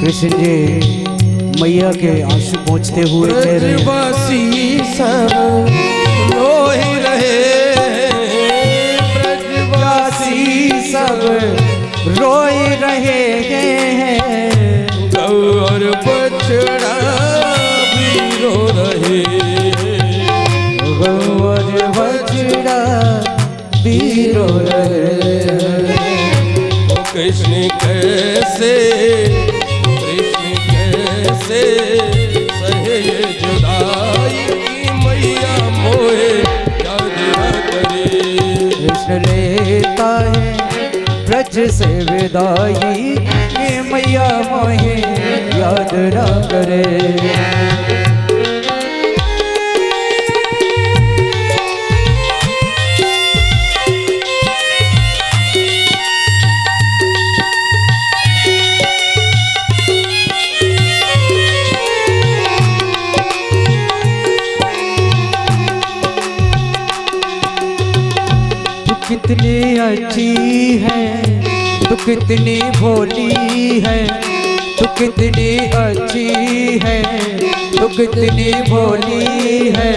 कृष्ण जी मैया के आंसू पहुँचते हुए कह रहे हैं, ब्रजवासी सब रो ही रहे, ब्रजवासी सब रो ही रहे हैं, गौ और बछड़ा भी रो रहे, गौ और बछड़ा भी रो रहे। कृष्ण कैसे सहे ये जुदाई की मैया मोहे याद न करे। कृष्ण लेता है ब्रज से विदाई, ये मैया मोहे याद न करे। कितनी अच्छी है तू, कितनी भोली है तू, कितनी अच्छी है तू, कितनी भोली है,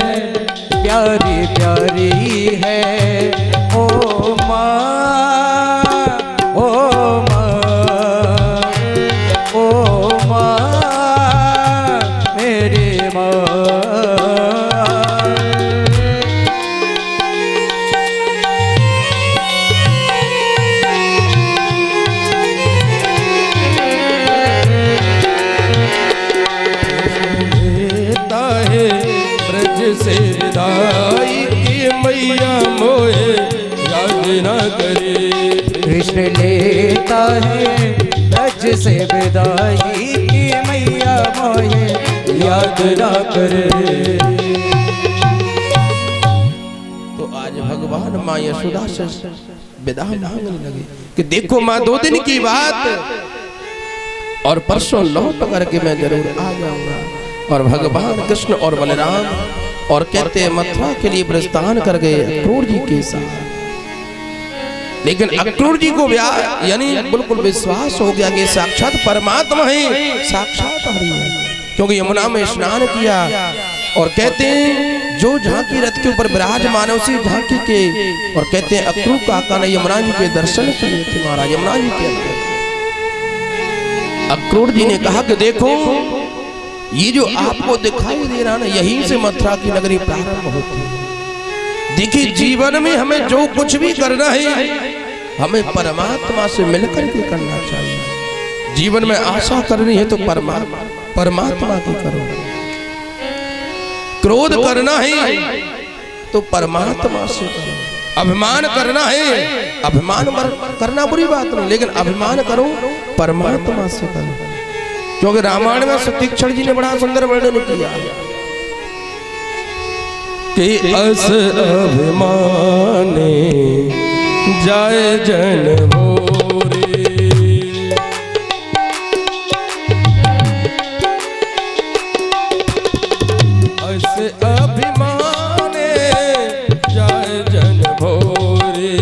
प्यारी प्यारी है ओ माँ, ओ माँ, ओ माँ मेरी माँ। से विदाई की मैया मोहे याद न करे। कृष्ण लेता है ब्रज से विदाई की मैया मोहे याद न करे। तो आज भगवान माँ यशोदा से विदा मांगने लगे कि देखो माँ 2 दिन की बात और परसों लौट करके मैं जरूर आ जाऊंगा। और भगवान कृष्ण और बलराम और कहते हैं मथुरा के लिए प्रस्थान कर गए अक्रूर जी के साथ। लेकिन अक्रूर जी को यानी बिल्कुल विश्वास हो गया कि साक्षात परमात्मा है, साक्षात हरि है, क्योंकि यमुना में स्नान किया। और कहते हैं जो झांकी रथ के ऊपर विराजमान है उसी झांकी के, और कहते हैं अक्रूर काका ने यमुना जी के दर्शन किए थे महाराज यमुना जी के अंदर। अक्रूर जी ने कहा कि देखो ये जो आपको दिखाई दे रहा ना, यहीं से मथुरा की नगरी प्रारंभ होती है। देखिए जीवन में हमें जो कुछ भी करना है हमें परमात्मा से मिलकर के करना चाहिए। जीवन में आशा करनी है तो परमात्मा की करो। क्रोध करना है तो परमात्मा से करो। अभिमान करना है, अभिमान करना बुरी बात नहीं, लेकिन अभिमान करो परमात्मा से करो। क्योंकि रामायण में तीक्षण जी ने बड़ा सुंदर वर्णन किया कि अस अभिमाने जाए जन भोरे, अस अभिमाने जाए जन भोरे,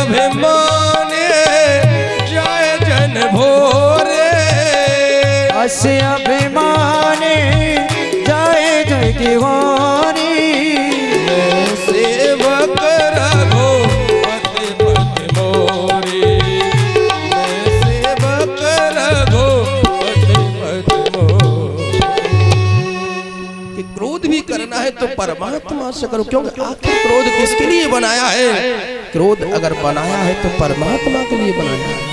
अभिमाने जाए जन भोरे, अस अभिमाने जाए जन दीवानी, सेवक रघो पति पति मोरे, सेवक रघो पति पति मोरे। कि क्रोध भी करना है तो परमात्मा से करो, क्योंकि आखिर क्रोध किसके लिए बनाया है? क्रोध अगर बनाया है तो परमात्मा के लिए बनाया है।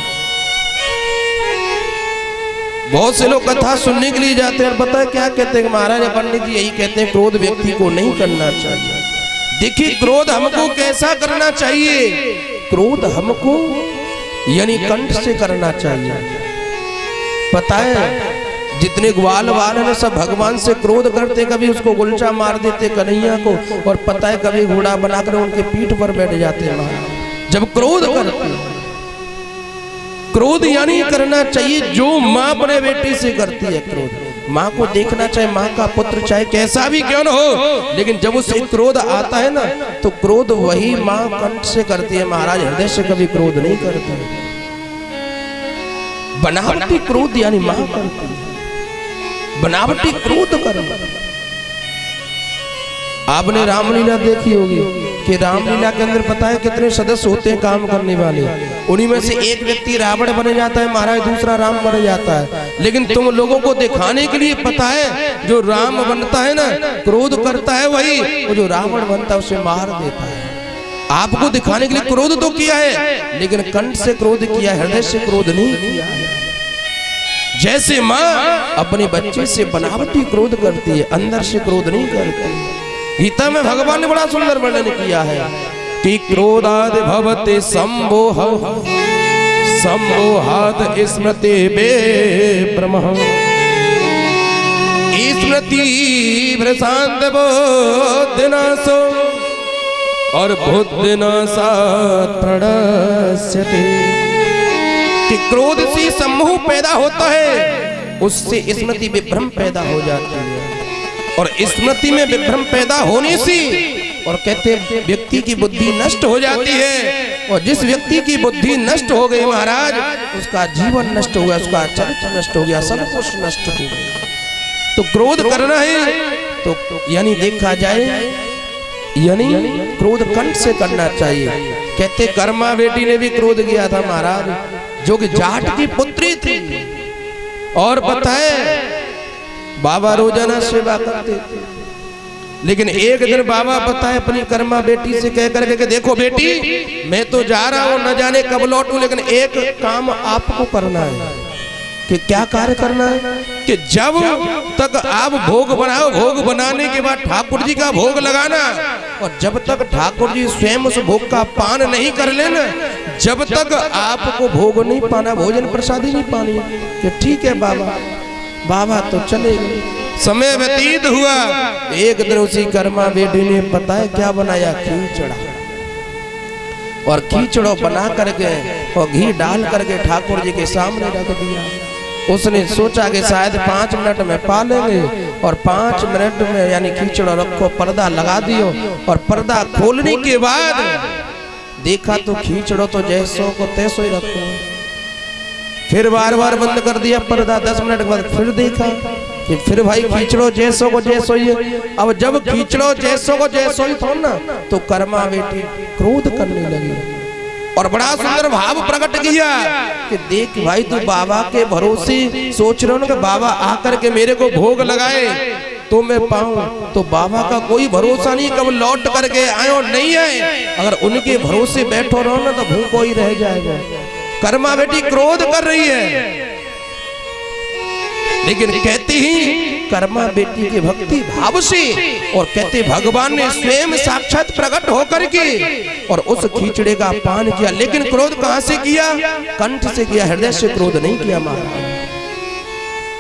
बहुत से लोग कथा सुनने के लिए जाते हैं और पता है क्या कहते हैं? महाराज पंडित जी यही कहते हैं क्रोध व्यक्ति को नहीं करना चाहिए। देखिए क्रोध हमको कैसा करना चाहिए? क्रोध हमको यानी कंठ से करना चाहिए। पता है जितने ग्वाल वाल है सब भगवान से क्रोध करते, कभी उसको गुलचा मार देते कन्हैया को, और पता है कभी घोड़ा बनाकर उनके पीठ पर बैठ जाते हैं जब क्रोध करते। क्रोध यानी करना चाहिए जो माँ अपने बेटे से करती है क्रोध। माँ को देखना चाहे माँ का पुत्र चाहे कैसा भी क्यों न हो, लेकिन जब उसे क्रोध आता है ना तो क्रोध वही माँ कंठ से करती है महाराज, हृदय से कभी क्रोध नहीं करती। बनावटी क्रोध यानी माँ करती है, बनावटी क्रोध करना। आपने रामलीला देखी होगी कि रामलीला के अंदर पता है कितने सदस्य होते हैं काम करने वाले, उन्हीं में से एक व्यक्ति रावण बन जाता है महाराज, दूसरा राम बन जाता है। लेकिन तुम लोगों को दिखाने के लिए पता है जो राम बनता है ना क्रोध करता है, वही वो जो रावण बनता है उसे मार देता है। आपको दिखाने के लिए क्रोध तो किया है, लेकिन कंठ से क्रोध किया, हृदय से क्रोध नहीं किया है। जैसे माँ अपने बच्चे से बनावटी क्रोध करती है, अंदर से क्रोध नहीं करती। गीता में भगवान ने बड़ा सुंदर वर्णन किया है कि क्रोधाद भवते संमोह सम्मोहात् स्मृति विभ्रमः स्मृति भ्रशांत बुद्धिनाशो और बुद्धिनाशात् प्रणश्यते। कि क्रोध से सम्मोह पैदा होता है, उससे स्मृति विभ्रम पैदा हो जाती है, और स्मृति में विभ्रम पैदा होने से और कहते हैं व्यक्ति की बुद्धि नष्ट हो जाती है, और जिस व्यक्ति की बुद्धि नष्ट हो गई महाराज उसका जीवन नष्ट हो गया, उसका चरित्र नष्ट हो गया, सब कुछ नष्ट हो गया। तो क्रोध करना है तो यानी देखा जाए यानी क्रोध कंठ से करना चाहिए। कहते कर्मा बेटी ने भी क्रोध किया था महाराज, जो कि जाट की पुत्री थी, और बताए बाबा रोजाना सेवा करते थे। लेकिन एक दिन बाबा बताए अपनी कर्मा बेटी से कह करके कि देखो बेटी मैं तो जा रहा हूँ, न जाने कब लौटूं, लेकिन एक काम आपको करना है। कि क्या कार्य करना है? कि जब तक आप भोग बनाओ, भोग बनाने के बाद ठाकुर जी का भोग लगाना, और जब तक ठाकुर जी स्वयं उस भोग का पान नहीं कर लेना, जब तक आपको भोग नहीं पाना, भोजन प्रसादी नहीं पानी। कि ठीक है बाबा। बाबा तो चले गए। समय व्यतीत हुआ, एक दिन उसी कर्मा बेटी ने पता है क्या बनाया, खींचड़ा, और खींचड़ो बना करके और घी डाल करके ठाकुर जी के सामने रख दिया। उसने सोचा कि शायद 5 मिनट में पा लेंगे, और 5 मिनट में यानी खींचड़ो रखो, पर्दा लगा दियो, और पर्दा खोलने के बाद देखा तो खींचड़ो तो जैसो को तैसो ही रखो। फिर बार बार बंद कर दिया पर्दा, 10 मिनट के बाद फिर देखा कि फिर भाई खींचड़ो जैसो को जैसो ही। अब जब खींचड़ो जैसो को जैसो ही था ना, तो कर्मा बेटी क्रोध करने लगी, और बड़ा सुंदर भाव प्रकट किया कि देख भाई तू बाबा के भरोसे सोच रहे हो कि बाबा आकर के मेरे को भोग लगाए तो मैं पाऊं, तो बाबा का कोई भरोसा नहीं कब लौट करके आए और नहीं आए। अगर उनके भरोसे बैठो रहो ना तो भूखो ही रह जाएगा। कर्मा बेटी क्रोध कर रही है, लेकिन कहती ही कर्मा बेटी के भक्ति भाव से, और कहते भगवान ने स्वयं साक्षात प्रकट होकर के और उस खींचड़े का पान किया। लेकिन क्रोध कहां से किया? कंठ से किया, हृदय से क्रोध नहीं किया। महाराज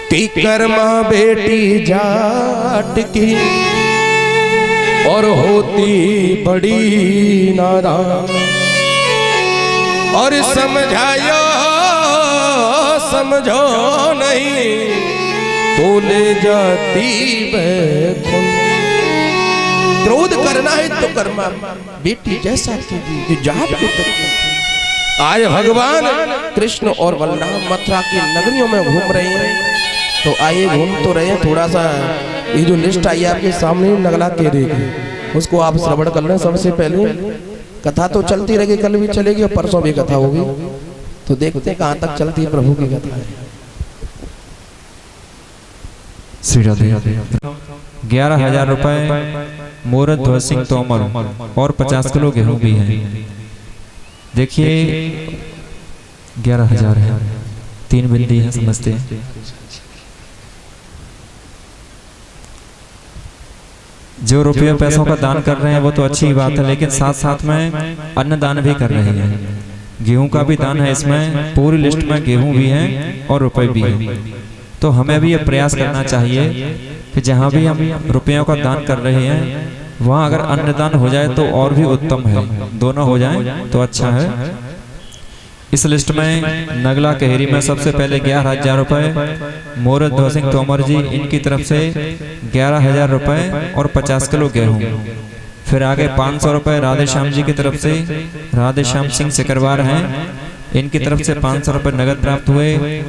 कि कर्मा बेटी जाट की और होती बड़ी नादान, और समझायो समझो नहीं तो ले जाती बैकुंठ। क्रोध करना है तो कर्मा बेटी जैसा कीजिए, जाट के पुत्र। आज भगवान कृष्ण और बलराम मथुरा की नगरियों में घूम रहे हैं, तो आइए घूम तो रहे हैं, थोड़ा सा ये जो लिस्ट आई आपके सामने नगला के रहेगी, उसको आप श्रवण कर लें। सबसे पहले कथा तो चलती रहेगी, कल भी चलेगी और परसों भी कथा होगी, तो देखते हैं कहाँ तक चलती है प्रभु की कथा। 11,000 रुपए मूरत ध्वज सिंह तोमर और 50 किलो गेहूं भी है। देखिए 11,000 है, 3 बिंदी है, समझते हैं। जो रुपये पैसों का दान कर रहे हैं वो तो अच्छी बात है, लेकिन साथ साथ में अन्न दान भी कर रहे हैं। गेहूं का भी दान है, इसमें पूरी लिस्ट में गेहूं भी है और रुपए भी है। तो हमें भी ये प्रयास करना चाहिए कि जहां भी हम रुपयों का दान कर रहे हैं वहां अगर अन्नदान हो जाए तो और भी उत्तम है, दोनों हो जाए तो अच्छा है। इस लिस्ट में नगला केहरी में सबसे पहले 11,000 रुपए मोहर ध्वज सिंह तोमर जी, इनकी तरफ से 11,000 रुपए और 50 किलो गेहूं। फिर आगे 500 रुपए राधे श्याम जी की तरफ से, राधे श्याम सिंह सिकरवार हैं, इनकी तरफ से 500 रुपए नगद प्राप्त हुए।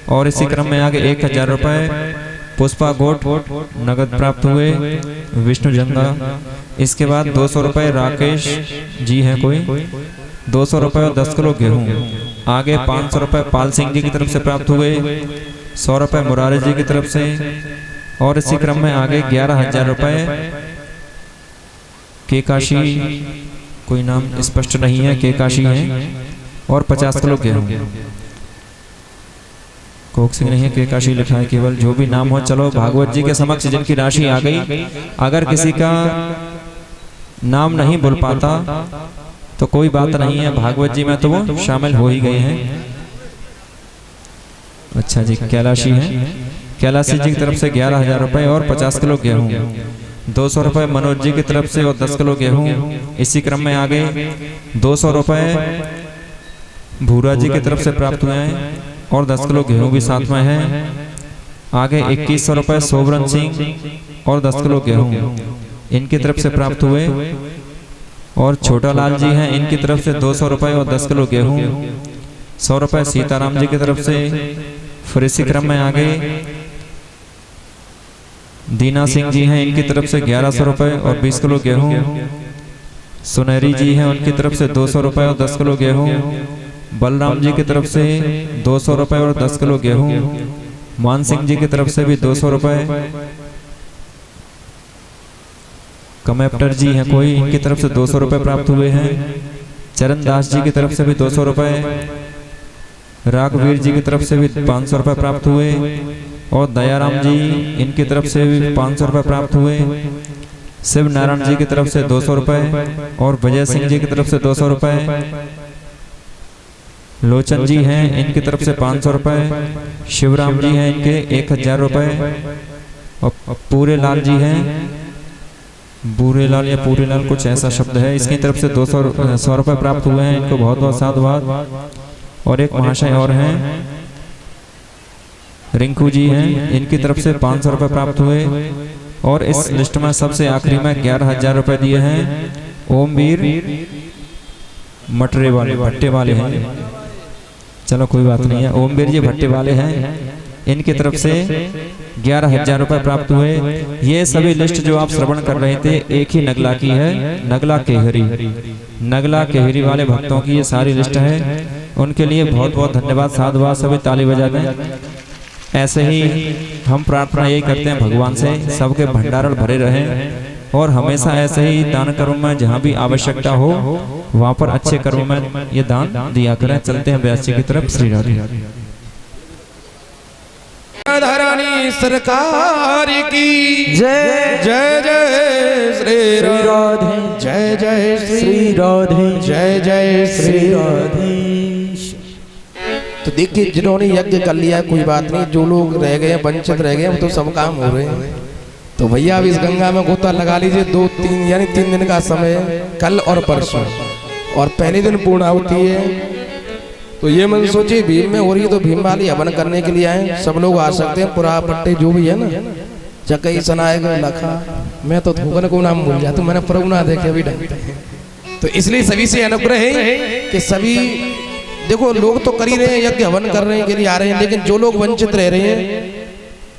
और इसी क्रम में आगे 1,000 रुपए पुष्पा गोट नगद प्राप्त हुए, विष्णु जंगा। इसके बाद 200 रुपए राकेश जी हैं कोई, 200 रुपए और 10 किलो गेहूं। आगे 500 रुपए पाल सिंह जी की तरफ से प्राप्त हुए, 100 रुपए मुरारी जी की तरफ से। और इसी क्रम में आगे 11,000 रुपए के काशी, कोई नाम स्पष्ट नहीं है, के काशी है, और 50 किलो गेहूं। कोक सिंह नहीं है, के काशी लिखा है केवल। जो भी नाम हो, चलो भागवत जी के समक्ष जिनकी राशि आ गई, अगर किसी का नाम नहीं बोल पाता तो कोई बात नहीं है, भागवत जी में तो वो शामिल हो ही गए हैं। अच्छा जी, कैलाशी है, कैलाशी जी की तरफ से 11,000 रुपए और 50 किलो गेहूं। 200 रुपए मनोज जी की तरफ से और 10 किलो गेहूं। इसी क्रम में आगे 200 रुपए भूरा जी की तरफ से प्राप्त हुए हैं और 10 किलो गेहूं भी साथ में है। आगे 2100 रुपए सोबरन सिंह और 10 किलो गेहूं इनकी तरफ से प्राप्त हुए। और छोटा लाल जी हैं, इनकी तरफ से 200 रुपए और 10 किलो गेहूं। 100 रुपए सीताराम जी की तरफ से। फिर इसी क्रम में आगे दीना सिंह जी हैं, इनकी तरफ से 1100 रुपए और 20 किलो गेहूं। सुनहरी जी हैं, उनकी तरफ से 200 रुपए और 10 किलो गेहूं। बलराम जी की तरफ से 200 रुपए और 10 किलो गेहूं। मान सिंह जी की तरफ से भी 200 रुपए। कमेप्टर जी हैं कोई, इनकी तरफ से 200 रुपए प्राप्त हुए हैं। चरण दास जी की तरफ से भी 200 रुपए। राघवीर जी की तरफ से भी 500 रुपए प्राप्त हुए। और दयाराम जी, इनकी तरफ से भी 500 रुपए प्राप्त हुए। शिव नारायण जी की तरफ से 200 रुपए और विजय सिंह जी की तरफ से 200 रुपए। लोचन जी हैं, इनकी तरफ से 500 रुपए। शिवराम जी हैं, इनके 1000 रुपए। और पूरे लाल जी हैं, बूरे लाल या पूरे लाल कुछ ऐसा शब्द है, इसकी तरफ से 100 रुपए प्राप्त हुए हैं। इनको बहुत बहुत साधुवाद। और एक महाशय और हैं, रिंकू जी हैं, इनकी तरफ से 500 रुपए प्राप्त हुए। और इस लिस्ट में सबसे आखिरी में 11,000 रुपए दिए हैं ओमवीर मटरे वाले, भट्टे वाले हैं। चलो कोई बात नहीं है, ओमवीर जी भट्टे वाले हैं, इनकी तरफ से 11,000 रुपए प्राप्त हुए। ये सभी लिस्ट जो आप श्रवण कर रहे थे एक ही नगला की है, नगला केहरी। नगला केहरी वाले भक्तों की ये सारी लिस्ट है। उनके लिए बहुत बहुत धन्यवाद, साधुवाद, सभी ताली बजा दें। ऐसे ही हम प्रार्थना यही करते हैं भगवान से, सबके भंडारण भरे रहें और हमेशा ऐसे ही दान कर्म में जहाँ भी आवश्यकता हो वहाँ पर अच्छे कर्म में ये दान दिया करें। चलते हैं व्यास जी की तरफ। श्री राधे। धरानी सरकार की जय जय जय श्री राधे, जय जय श्री राधे, जय जय श्री राधे। तो देखिए, जिन्होंने यज्ञ कर लिया कोई बात नहीं, जो लोग रह गए वंचित रह गए वो तो सब काम हो रहे हैं। तो भैया अब इस गंगा में गोता लगा लीजिए। 2-3 यानी 3 दिन का समय है, कल और परसों, और पहले दिन पूर्णाहुति है। तो ये मन सोचिए भीम में हो रही है, तो भीम वाली हवन करने के लिए आए। सब लोग आ सकते हैं, पुरा पट्टे जो भी है ना, चकई सनाएगा लखा, मैं तो थोकन को नाम भूल जाता, मैंने प्रभु ना देखे अभी ढंग। तो इसलिए सभी से अनुग्रह है कि सभी देखो, लोग तो कर ही रहे हैं, यज्ञ हवन करने के लिए आ रहे हैं, लेकिन जो लोग वंचित रह रहे हैं,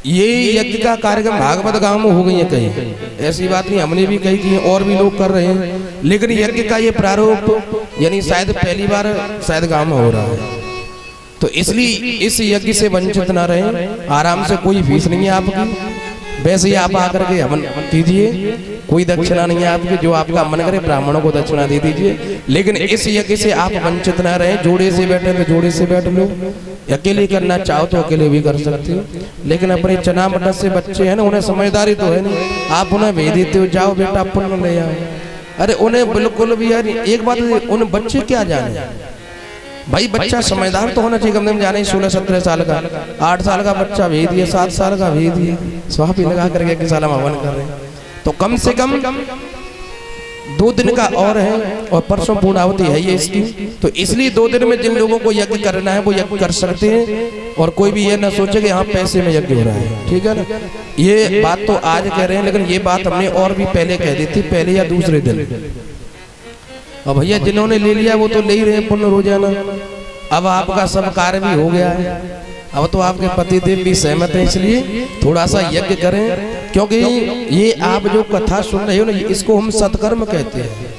ये यज्ञ का कार्यक्रम भागवत गांव में हो गई है कहीं, ऐसी बात नहीं, हमने भी कही कि और भी लोग कर रहे हैं, लेकिन यज्ञ का ये प्रारूप यानी शायद पहली बार शायद गांव में हो रहा है। तो इसलिए इस यज्ञ से वंचित ना रहे, आराम से, कोई फीस नहीं है आपकी, वैसे ही आप आकर के हवन कीजिए, कोई दक्षिणा नहीं है आपकी, जो आपका मन करे ब्राह्मणों को दक्षिणा दे दीजिए। लेकिन इस यज्ञ से आप वंचित ना रहे। जोड़े से बैठे तो जोड़े से बैठ लो, अकेले करना चाहो तो अकेले भी कर सकते हो, लेकिन अपने चना मटर से बच्चे हैं ना, उन्हें समझदारी तो है नहीं, आप उन्हें भेज देते हो, जाओ बेटा पुण्य ले आओ। अरे उन्हें बिल्कुल भी यार, एक बात, उन बच्चे क्या जाने भाई, बच्चा समझदार तो होना चाहिए, कम से कम जाने 16-17 साल का, 8 साल का बच्चा भेज दिया, 7 साल का भेज दिया, स्वापी लगा करके कि साल हम हवन कर रहे हैं। तो कम से कम 2 दिन का और है और परसों पूर्णावती है ये इसकी। तो इसलिए 2 दिन में जिन लोगों को यज्ञ करना है वो यज्ञ कर सकते हैं। और कोई भी ये ना सोचे कि हाँ पैसे में यज्ञ हो रहा है, ठीक है ना। ये बात तो आज कह रहे हैं, लेकिन ये बात हमने और भी पहले कह दी थी, पहले या दूसरे दिन। अब भैया जिन्होंने ले लिया वो तो ले ही रहे हैं पुण्य रोजाना। अब आपका सब कार्य भी हो गया है, अब तो आपके पतिदेव भी सहमत हैं, इसलिए थोड़ा सा यज्ञ करें। क्योंकि ये आप जो कथा सुन रहे हो ना, इसको हम सत्कर्म कहते हैं।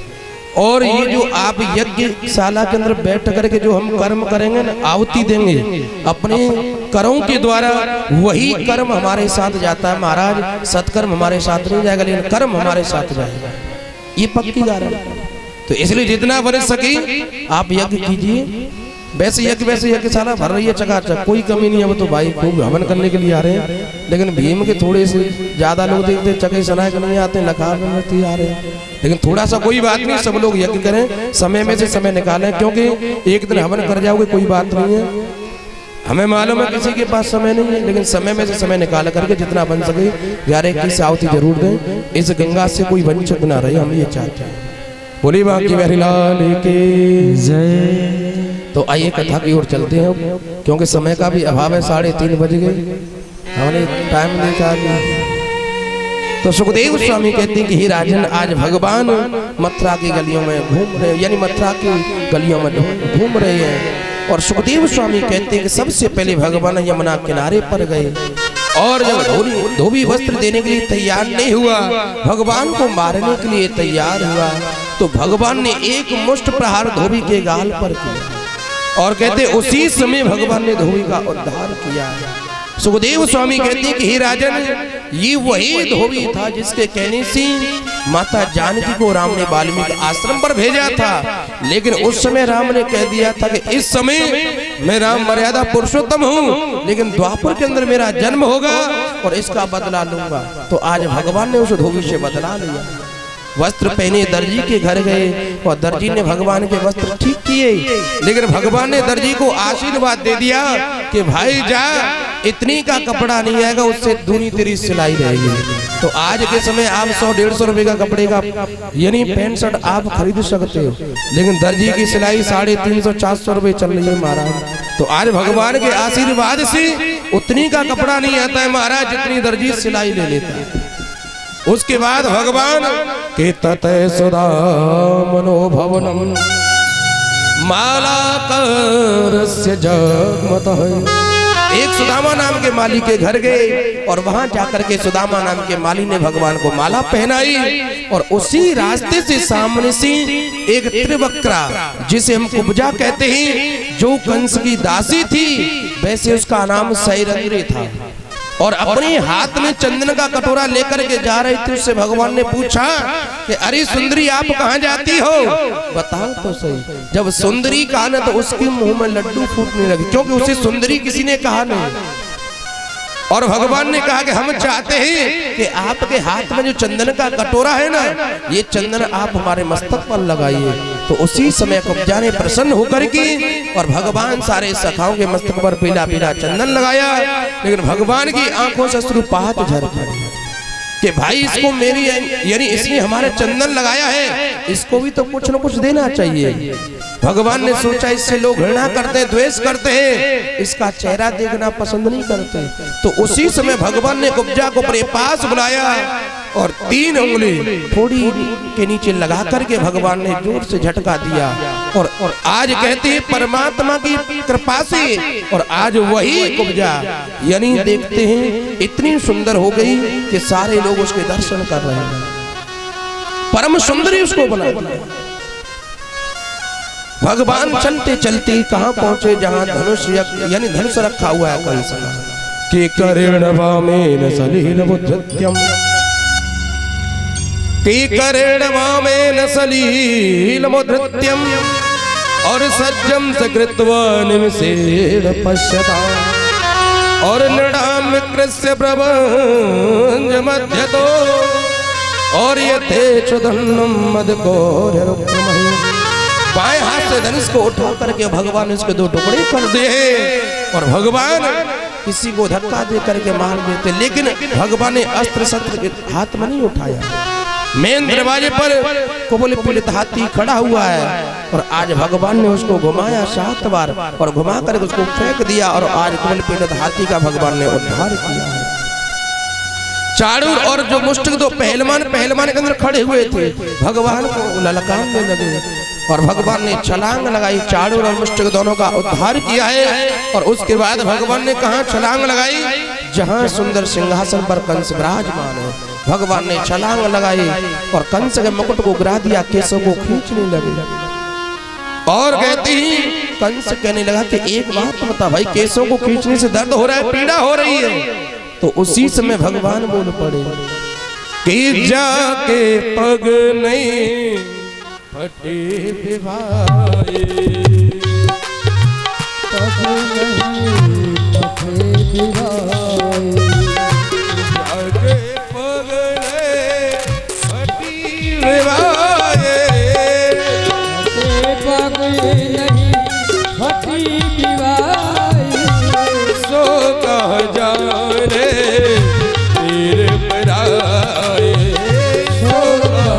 और ये जो आप यज्ञशाला के अंदर बैठ करके जो हम कर्म करेंगे ना, आहुति देंगे अपने कर्मों के द्वारा, वही कर्म हमारे साथ जाता है महाराज। सत्कर्म हमारे साथ नहीं जाएगा, लेकिन कर्म हमारे साथ जाएगा, ये पक्की गारंटी। तो इसलिए जितना बन सके आप यज्ञ कीजिए। वैसे यज्ञशाला भर रही है चकाचक, कोई कमी नहीं है। वो तो भाई खूब हवन करने के लिए आ रहे हैं, लेकिन भीम के थोड़े से ज्यादा लोग देखते हैं चके सनाए नहीं आते हैं, लखार में आ रहे हैं। लेकिन थोड़ा सा कोई बात नहीं, सब लोग यज्ञ करें, समय में से समय निकालें। क्योंकि एक दिन हवन कर जाओगे कोई बात नहीं है, हमें मालूम है किसी के पास समय नहीं है, लेकिन समय में से समय निकाल करके जितना बन सके 11 की आहुति जरूर दें। इस गंगा से कोई वंचित ना रहे, हम ये चाहते हैं। बोली बाकी बिहारी लाल की जय। तो आइए कथा की ओर चलते हैं, क्योंकि समय का भी अभाव है, 3:30 बज गए, हमने टाइम देखा। तो सुखदेव स्वामी कहते हैं कि हे राजन, आज भगवान मथुरा की गलियों में घूम रहे, यानी मथुरा की गलियों में घूम रहे हैं। और सुखदेव स्वामी कहते हैं कि सबसे पहले भगवान यमुना किनारे पर गए, और जब धोबी वस्त्र देने के लिए तैयार नहीं हुआ, भगवान को मारने के लिए तैयार हुआ, तो भगवान ने एक मुष्ट प्रहार धोबी के गाल पर किया। और कहते उसी समय भगवान ने धोबी का उद्धार किया। सुखदेव स्वामी कहते हैं कि हे राजन, ये वही धोबी था जिसके कहने से माता जानकी को राम ने वाल्मीकि आश्रम पर भेजा था। लेकिन उस समय राम ने कह दिया था कि इस समय मैं राम मर्यादा पुरुषोत्तम हूँ, लेकिन द्वापर के अंदर मेरा जन्म होगा और इसका बदला लूंगा। तो आज भगवान ने उस धोबी से बदला लिया। वस्त्र पहने दर्जी के घर गए और दर्जी ने भगवान के वस्त्र ठीक किए, लेकिन भगवान ने दर्जी को आशीर्वाद दे दिया कि भाई जा, इतनी का कपड़ा नहीं आएगा, उससे दूनी तेरी सिलाई रहेगी। तो आज के समय आप 100-150 रुपए का कपड़े का यानी पैंट शर्ट आप खरीद सकते हो, लेकिन दर्जी की सिलाई 350-400 रुपए चल रही है महाराज। तो आज भगवान के आशीर्वाद से उतनी का कपड़ा नहीं आता है महाराज, जितनी दर्जी सिलाई ले लेता है। उसके बाद भगवान के ततः सुधा मनोभवनम मालाकरस्य जगमतः, एक सुदामा नाम के माली के घर गए और वहां जाकर के सुदामा नाम के माली ने भगवान को माला पहनाई। और उसी रास्ते से सामने से एक त्रिवक्रा, जिसे हम कुब्जा कहते हैं, जो कंस की दासी थी, वैसे उसका नाम सैरंध्री था, और अपने हाथ में चंदन का कटोरा लेकर के जा रही थी। उससे भगवान ने पूछा कि अरे सुंदरी, आप कहाँ जाती हो, बताओ तो सही। जब सुंदरी कहा ना, तो उसके मुंह में लड्डू फूटने लगे, क्योंकि उसे सुंदरी किसी ने कहा नहीं। और भगवान ने कहा कि हम चाहते हैं कि आपके हाथ में जो चंदन का कटोरा है ना, ये चंदन आप हमारे मस्तक पर लगाइए। तो उसी समय कुब्जा ने प्रसन्न होकर के और भगवान सारे सखाओं के मस्तक पर पीला पीला चंदन लगाया, लेकिन भगवान की आंखों से अश्रुपात झर पड़े कि भाई इसको मेरी, यानी इसने हमारे चंदन लगाया है, इसको भी तो कुछ न कुछ देना चाहिए। भगवान ने सोचा इससे लोग घृणा करते हैं, द्वेष करते हैं, इसका चेहरा देखना पसंद नहीं करते। तो उसी समय भगवान ने कुब्जा को अपने पास बुलाया और 3 उंगली थोड़ी के नीचे लगा करके भगवान ने जोर से झटका दिया। और आज कहते हैं परमात्मा की कृपा से, और आज वही कुब्जा यानी देखते हैं इतनी सुंदर हो गई कि सारे लोग उसके दर्शन कर रहे हैं। परम सुंदरी उसको बना दिया। भगवान चलते चलते कहाँ पहुंचे, जहां धनुष यानी धनुष रखा हुआ है कंस के करेणवामेन सलीलमुद्धृत्यम, के करेणवामेन सलीलमुद्धृत्यम, और सज्जम सकृत्वा निमिषेण पश्यता, और नृणाम कृष्य प्रभंज मध्यतो, और यथेच धन्नम मदकोर्यरुक्रमहि, बाएं हाथ से धनुष को उठा करके भगवान ने इसके 2 टुकड़े कर दिए। और भगवान किसी को धक्का दे करके मार देते, लेकिन भगवान ने अस्त्र शस्त्र हाथ में नहीं उठाया। मेन दरवाजे पर कुबल पीड़ित हाथी खड़ा हुआ है और आज भगवान ने उसको घुमाया 7 बार और घुमा कर उसको फेंक दिया और आज कुबल पीड़ित हाथी का भगवान ने उद्धार किया है। चाणूर और जो मुष्टिक दो पहलवान के अंदर खड़े हुए थे, भगवान को ललकारने लगे और भगवान ने छलांग लगाई। चाणूर और मुष्टिक दोनों का उद्धार किया है। और उसके बाद भगवान ने कहा छलांग लगाई, जहां सुंदर सिंहासन पर कंस विराजमान है। भगवान ने छलांग लगाई और कंस के मुकुट को गिरा दिया, केसों को खींचने लगे। और कहती ही कंस कहने लगा कि एक बात बता भाई, केसों को खींचने से दर्द हो रहा है, पीड़ा हो रही है। तो उसी समय भगवान बोल पड़े कि जाके पग नहीं फटे विवाहे, पग नहीं फटे विवाहे, जाके पग नहीं फटी विवाहे, पग नहीं फटी विवाहे, सो कह जाने तेरे पराए, सो कह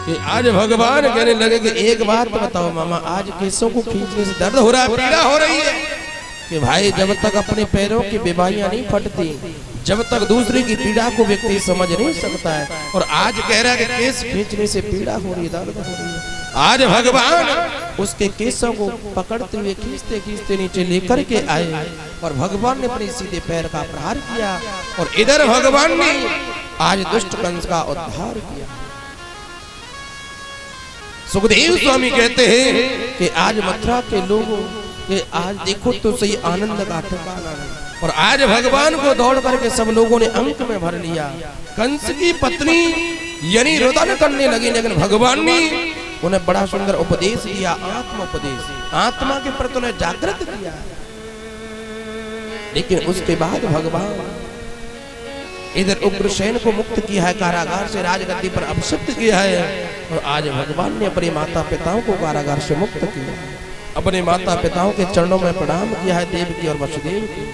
कि आज भगवान कहने लगे कि एक बात बताओ मामा, आज केसों को खींचने से दर्द हो रहा है, पीड़ा हो रही है कि भाई जब तक अपने पैरों की बेबाइयां नहीं फटती, जब तक दूसरे की पीड़ा को व्यक्ति समझ नहीं सकता है। और आज कह रहा है कि केस खींचने से पीड़ा हो रही है, दर्द हो रही है। आज भगवान उसके केसों को पकड़ते हुए खींचते खींचते नीचे लेकर के आए और भगवान ने अपने सीधे पैर का प्रहार किया और इधर भगवान ने आज दुष्ट कंस का उद्धार किया। सुखदेव स्वामी कहते हैं कि आज मथुरा के लोगों के आज देखो तो सही आनंद का ठिकाना नहीं। और आज भगवान को दौड़ करके सब लोगों ने अंक में भर लिया। कंस की पत्नी यानी रोदन करने लगी, लेकिन भगवान ने उन्हें बड़ा सुंदर उपदेश दिया, आत्म उपदेश, आत्मा के प्रति उन्हें जागृत किया। लेकिन उसके बाद भगवान इधर उग्रसेन को मुक्त किया है, कारागार से राजगद्दी पर अभिषिक्त किया है। और आज भगवान ने अपने माता पिताओं को कारागार से मुक्त किया, अपने माता पिताओं के चरणों में प्रणाम किया है, देवकी और वसुदेव की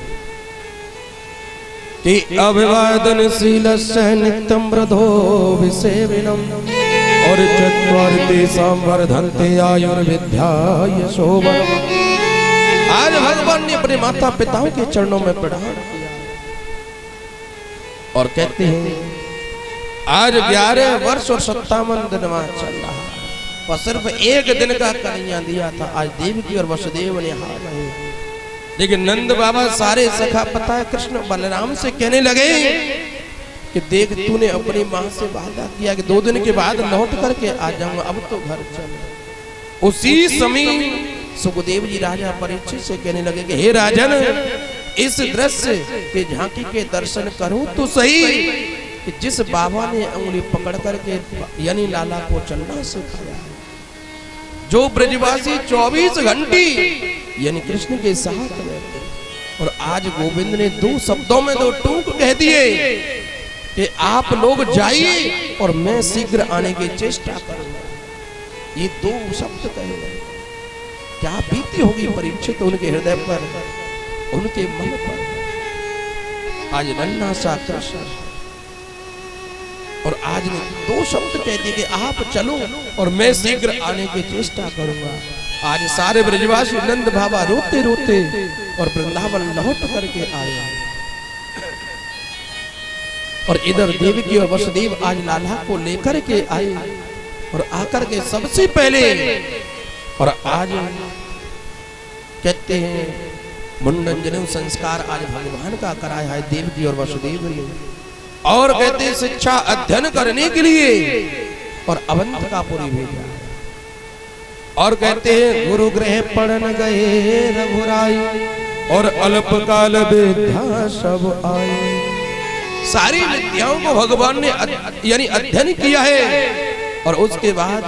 अभिवादनशीलस्य नित्यं वृद्धो विसेविनम् और चत्वारि संवर्धन्ते आयुर्विद्याय शोभनम्। आज भगवान ने अपने माता पिताओं के चरणों में प्रणाम किया और कहते हैं आज 11 वर्ष और 57 दिन चल रहा है और सिर्फ एक दिन का कन्हैया दिया था। आज देवकी और वसुदेव ने हार रहे। लेकिन नंद बाबा सारे सखा पता है कृष्ण बलराम से कहने लगे कि देख तूने अपनी माँ से वादा किया कि 2 दिन के बाद लौट करके आ जाऊंगा, अब तो घर चल। उसी समय सुखदेव जी राजा परीक्षित से कहने लगे कि हे राजन, इस दृश्य के झांकी के दर्शन करूं तो सही कि जिस बाबा ने उंगली पकड़ करके यानी लाला को चलना सिखाया, जो ब्रजवासी 24 घंटे यानी कृष्ण के साथ रहते। और आज गोविंद ने 2 शब्दों में 2 टूक कह दिए कि आप लोग जाइए और मैं शीघ्र आने की चेष्टा करूंगा। ये 2 शब्द कहे, क्या बीती होगी परीक्षित उनके हृदय पर, उनके मन पर। आज नन्हा सा कृष्ण और आज ने 2 शब्द कह दिए कि आप चलो और मैं शीघ्र आने की चेष्टा करूंगा। आज सारे ब्रजवासी नंद बाबा रोते रोते और वृंदावन लौट करके आए। और इधर देवकी और वसुदेव आज लाला को लेकर के आए और आकर के सबसे पहले और आज कहते हैं मुंडन जनेऊ संस्कार आज भगवान का कराया है देवकी और वसुदेव ने। और कहते हैं शिक्षा अध्ययन करने के लिए और अवंतिकापुरी भेजा। और कहते हैं गुरु गृह पढ़न गए रघुराई और अल्पकाल विद्या सब आई। सारी विद्याओं को भगवान ने यानी अध्ययन किया है। और उसके बाद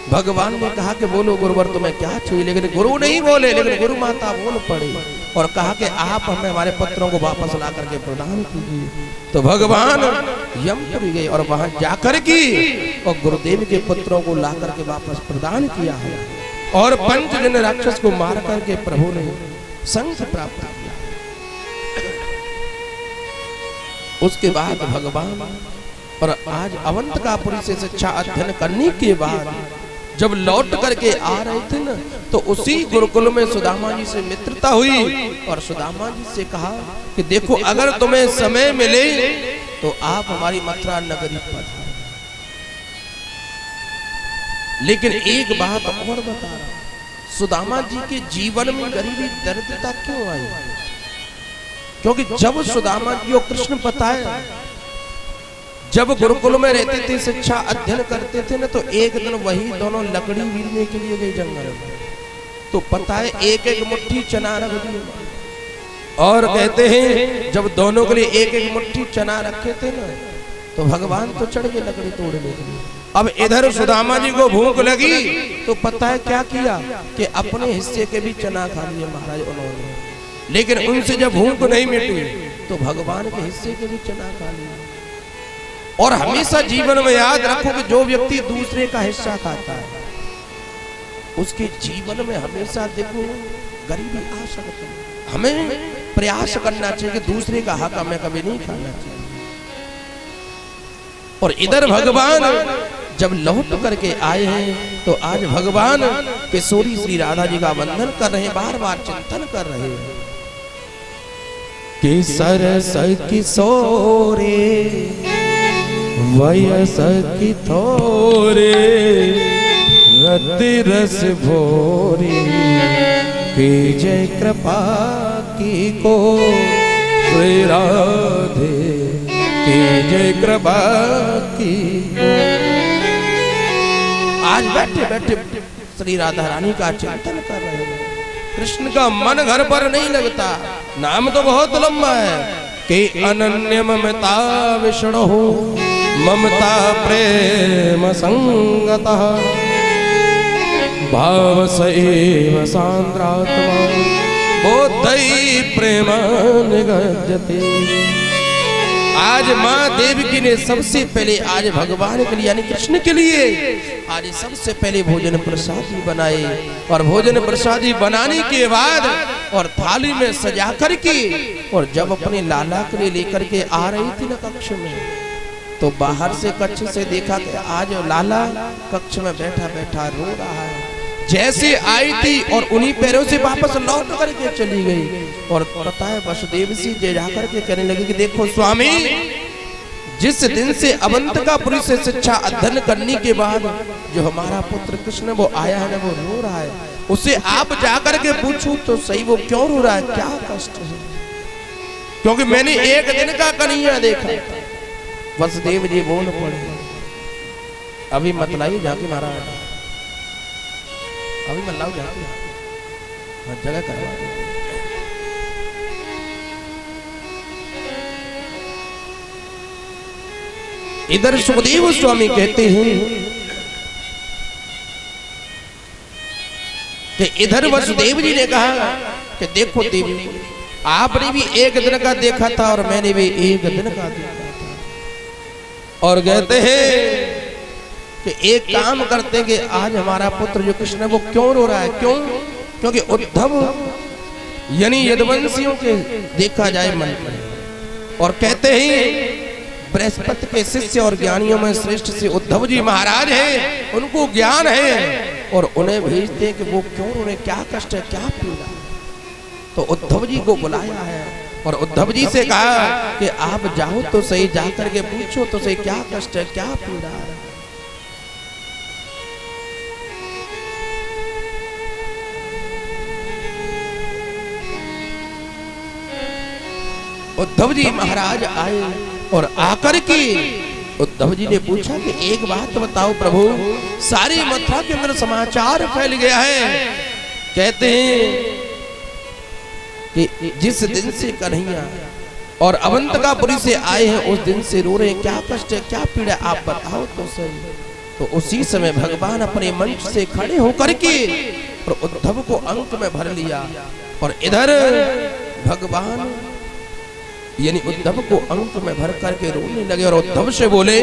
भगवान ने कहा कि बोलो गुरुवर तुम्हें क्या चाहिए, लेकिन गुरु नहीं बोले, लेकिन गुरु माता बोल पड़ी और कहा कि आप हमें हमारे पुत्रों को वापस ला करके प्रदान कीजिए। तो भगवान यमपुरी गए और वहां जाकर की और गुरुदेव के पुत्रों को ला करके वापस प्रदान किया है। और पंचजन्य राक्षस को मार करके प्रभु ने संघ प्राप्त किया। उसके बाद भगवान पर आज अवंतकापुरी से शिक्षा अध्ययन करने के बाद जब लौट करके आ रहे थे ना, तो उसी गुरुकुल में सुदामा जी से मित्रता हुई और सुदामा जी से कहा कि देखो अगर तुम्हें समय मिले तो आप हमारी मथुरा नगरी पर, लेकिन एक बात और बता रहा, सुदामा जी के जीवन में गरीबी दरिद्रता क्यों आई? क्योंकि जब सुदामा जी को कृष्ण पता है, जब गुरुकुल में रहते थे शिक्षा अध्ययन करते थे ना, तो एक दिन वही दोनों लकड़ी बीनने के लिए गए जंगल में, तो पता है एक एक मुट्ठी चना रख दी और कहते हैं जब दोनों के लिए एक एक मुट्ठी चना रखे थे ना, तो भगवान तो चढ़ गए लकड़ी तोड़ने के लिए। अब इधर सुदामा जी को भूख लगी तो पता है क्या किया कि अपने हिस्से के भी चना खा लिए महाराज उन्होंने, लेकिन उनसे जब भूख नहीं मिटी तो भगवान के हिस्से के भी चना खा लिए। और हमेशा जीवन में याद रखो कि जो व्यक्ति दूसरे का हिस्सा खाता है उसके जीवन में हमेशा देखो गरीबी आ सकती है। हमें प्रयास करना चाहिए कि दूसरे का हक हमें कभी नहीं खाना चाहिए। और इधर भगवान जब लौट करके आए हैं तो आज भगवान किशोरी श्री राधा जी का वंदन कर रहे हैं, बार बार चिंतन कर रहे हैं कि सरस किशोरे वयस की थोरे रति रस भोरे की जय कृपा की को श्री राधे की जय कृपा की को। आज बैठे बैठे श्री राधा रानी का चिंतन कर रहे हैं। कृष्ण का मन घर पर नहीं लगता, नाम तो बहुत लंबा है कि अनन्य ममता विष्णु ममता प्रेम संगतः भाव सैव सांद्रात्मा बोधई प्रेम निगजते। आज माँ देवकी ने सबसे पहले आज भगवान के लिए यानी कृष्ण के लिए आज सबसे पहले भोजन प्रसादी बनाए और भोजन प्रसादी बनाने के बाद और थाली में सजा करके और जब अपने लाला के लिए लेकर के आ रही थी ना कक्ष में, तो बाहर से कक्ष से देखा कि आज लाला कक्ष में बैठा बैठा रो रहा है। जैसे आई थी और उन्हीं पैरों से वापस लौट करके चली गई। और पता है वसुदेव जी जाकर के कहने लगे कि देखो स्वामी, जिस दिन से अवंतकापुरी से शिक्षा अध्ययन करने के बाद जो हमारा पुत्र कृष्ण वो आया है ना, वो रो रहा है, उसे आप जाकर के पूछो तो सही वो क्यों रो रहा है, क्या कष्ट है? क्योंकि मैंने एक दिन का कन्हैया देखा। वसुदेव जी बोल पड़े, अभी मत लाइए जाके महाराज, अभी मत लाओ जाके, हर जगह करवा। इधर सुखदेव स्वामी कहते हैं कि इधर वसुदेव जी ने कहा कि देखो देवी, आपने भी एक दिन का देखा था और मैंने भी एक दिन का देखा था। और कहते हैं कि एक काम करते कि आज हमारा पुत्र जो कृष्ण है वो क्यों रो रहा है, क्यों? क्योंकि उद्धव यानी यदुवंशियों के देखा जाए मन पर। और कहते हैं बृहस्पति के शिष्य और ज्ञानियों में श्रेष्ठ से उद्धव जी महाराज हैं, उनको ज्ञान है और उन्हें भेजते हैं कि वो क्यों रो रहे, क्या कष्ट है, क्या पीड़ा। तो उद्धव जी को बुलाया है और उद्धव जी से कहा कि आप जाओ तो सही, जाकर के पूछो तो सही क्या कष्ट है, क्या पीड़ा है। उद्धव जी महाराज आए और आकर के उद्धव जी ने पूछा कि एक बात बताओ प्रभु, सारी मथुरा के अंदर समाचार फैल गया है, कहते हैं कि जिस दिन से कन्हैया और अवंतकापुरी से आए हैं उस दिन से रो रहे हैं, क्या कष्ट है, क्या पीड़ा, आप बताओ तो सही। तो उसी समय भगवान अपने मंच से खड़े होकर के और उद्धव को अंक में भर लिया और इधर भगवान यानी उद्धव को अंक में भर करके रोने लगे और उद्धव से बोले